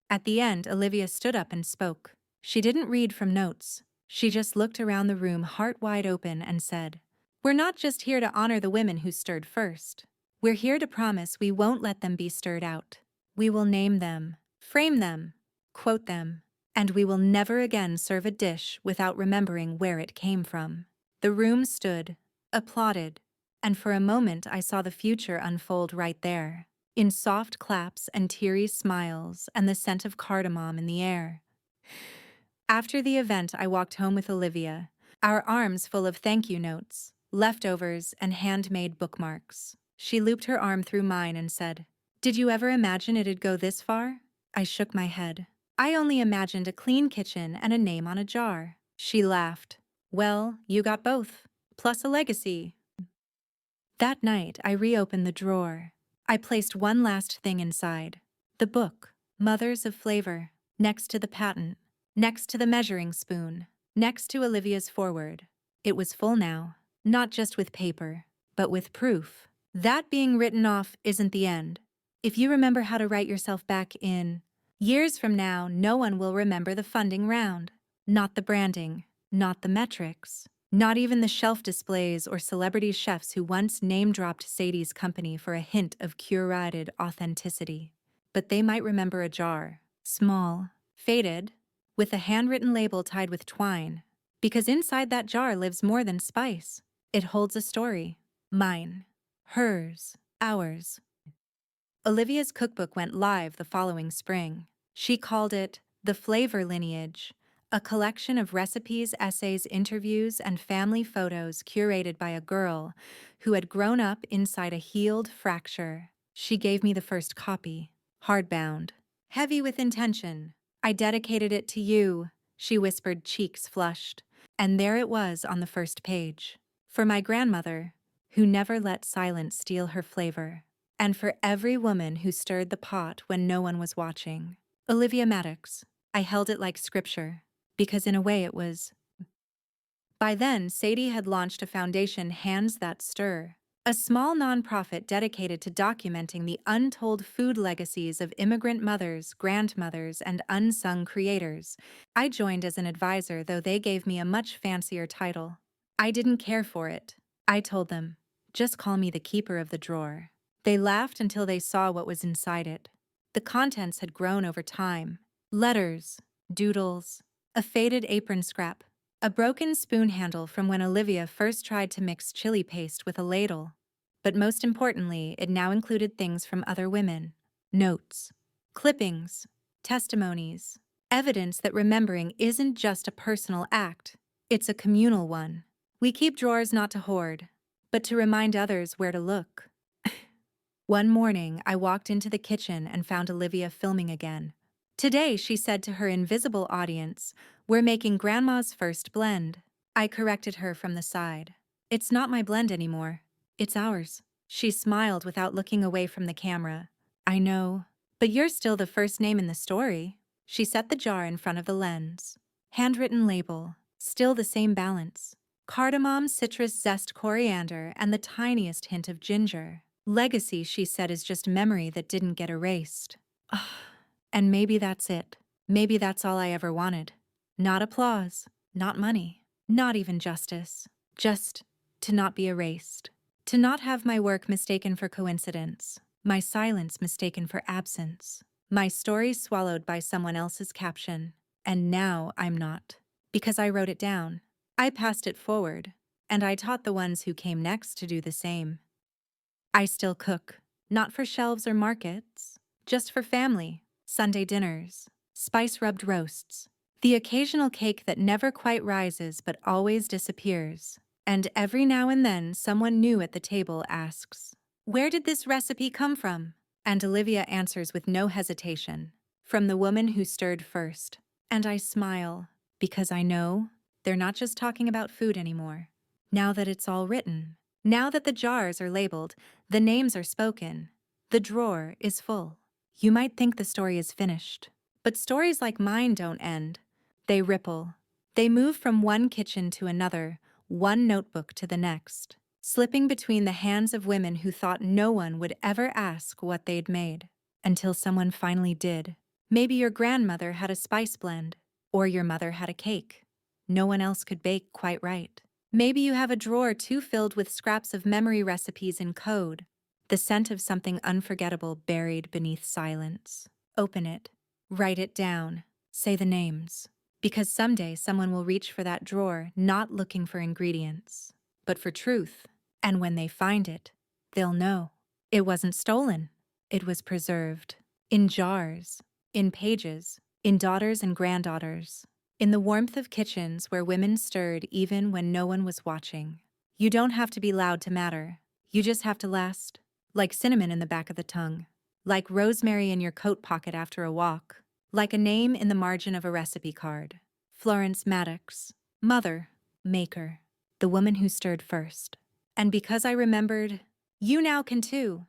At the end, Olivia stood up and spoke. She didn't read from notes. She just looked around the room heart wide open and said, "We're not just here to honor the women who stirred first. We're here to promise we won't let them be stirred out. We will name them, frame them, quote them, and we will never again serve a dish without remembering where it came from." The room stood, applauded, and for a moment I saw the future unfold right there, in soft claps and teary smiles and the scent of cardamom in the air. After the event, I walked home with Olivia, our arms full of thank you notes, leftovers, and handmade bookmarks. She looped her arm through mine and said, "Did you ever imagine it'd go this far?" I shook my head. "I only imagined a clean kitchen and a name on a jar." She laughed. "Well, you got both, plus a legacy." That night, I reopened the drawer. I placed one last thing inside. The book, Mothers of Flavor, next to the patent, next to the measuring spoon, next to Olivia's foreword. It was full now, not just with paper, but with proof. That being written off isn't the end. If you remember how to write yourself back in, years from now, no one will remember the funding round. Not the branding, not the metrics, not even the shelf displays or celebrity chefs who once name-dropped Sadie's company for a hint of curated authenticity. But they might remember a jar, small, faded, with a handwritten label tied with twine, because inside that jar lives more than spice. It holds a story. Mine. Hers. Ours. Olivia's cookbook went live the following spring. She called it The Flavor Lineage, a collection of recipes, essays, interviews, and family photos curated by a girl who had grown up inside a healed fracture. She gave me the first copy, hardbound, heavy with intention. "I dedicated it to you," she whispered, cheeks flushed. And there it was on the first page. "For my grandmother, who never let silence steal her flavor. And for every woman who stirred the pot when no one was watching." Olivia Maddox. I held it like scripture, because in a way it was. By then, Sadie had launched a foundation, Hands That Stir, a small nonprofit dedicated to documenting the untold food legacies of immigrant mothers, grandmothers, and unsung creators. I joined as an advisor, though they gave me a much fancier title. I didn't care for it. I told them, "Just call me the keeper of the drawer." They laughed until they saw what was inside it. The contents had grown over time. Letters, doodles, a faded apron scrap, a broken spoon handle from when Olivia first tried to mix chili paste with a ladle. But most importantly, it now included things from other women. Notes, clippings, testimonies, Evidence that remembering isn't just a personal act, it's a communal one. We keep drawers not to hoard, but to remind others where to look. One morning, I walked into the kitchen and found Olivia filming again. Today, she said to her invisible audience, "We're making Grandma's first blend." I corrected her from the side. "It's not my blend anymore. It's ours." She smiled without looking away from the camera. "I know, but you're still the first name in the story." She set the jar in front of the lens. Handwritten label, still the same balance. Cardamom, citrus zest, coriander, and the tiniest hint of ginger. Legacy, she said, is just memory that didn't get erased. And maybe that's it. Maybe that's all I ever wanted. Not applause, not money, not even justice. Just to not be erased. To not have my work mistaken for coincidence. My silence mistaken for absence. My story swallowed by someone else's caption. And now I'm not. Because I wrote it down. I passed it forward. And I taught the ones who came next to do the same. I still cook. Not for shelves or markets. Just for family. Sunday dinners. Spice-rubbed roasts. The occasional cake that never quite rises but always disappears. And every now and then someone new at the table asks, "Where did this recipe come from?" And Olivia answers with no hesitation, "From the woman who stirred first." And I smile, because I know they're not just talking about food anymore. Now that it's all written, now that the jars are labeled, the names are spoken, the drawer is full. You might think the story is finished, but stories like mine don't end. They ripple. They move from one kitchen to another, one notebook to the next, slipping between the hands of women who thought no one would ever ask what they'd made, until someone finally did. Maybe your grandmother had a spice blend, or your mother had a cake no one else could bake quite right. Maybe you have a drawer too filled with scraps of memory recipes in code, the scent of something unforgettable buried beneath silence. Open it, write it down, say the names. Because someday someone will reach for that drawer not looking for ingredients, but for truth. And when they find it, they'll know. It wasn't stolen. It was preserved. In jars, in pages, in daughters and granddaughters. In the warmth of kitchens where women stirred even when no one was watching. You don't have to be loud to matter. You just have to last. Like cinnamon in the back of the tongue. Like rosemary in your coat pocket after a walk. Like a name in the margin of a recipe card. Florence Maddox. Mother. Maker. The woman who stirred first. And because I remembered, you now can too.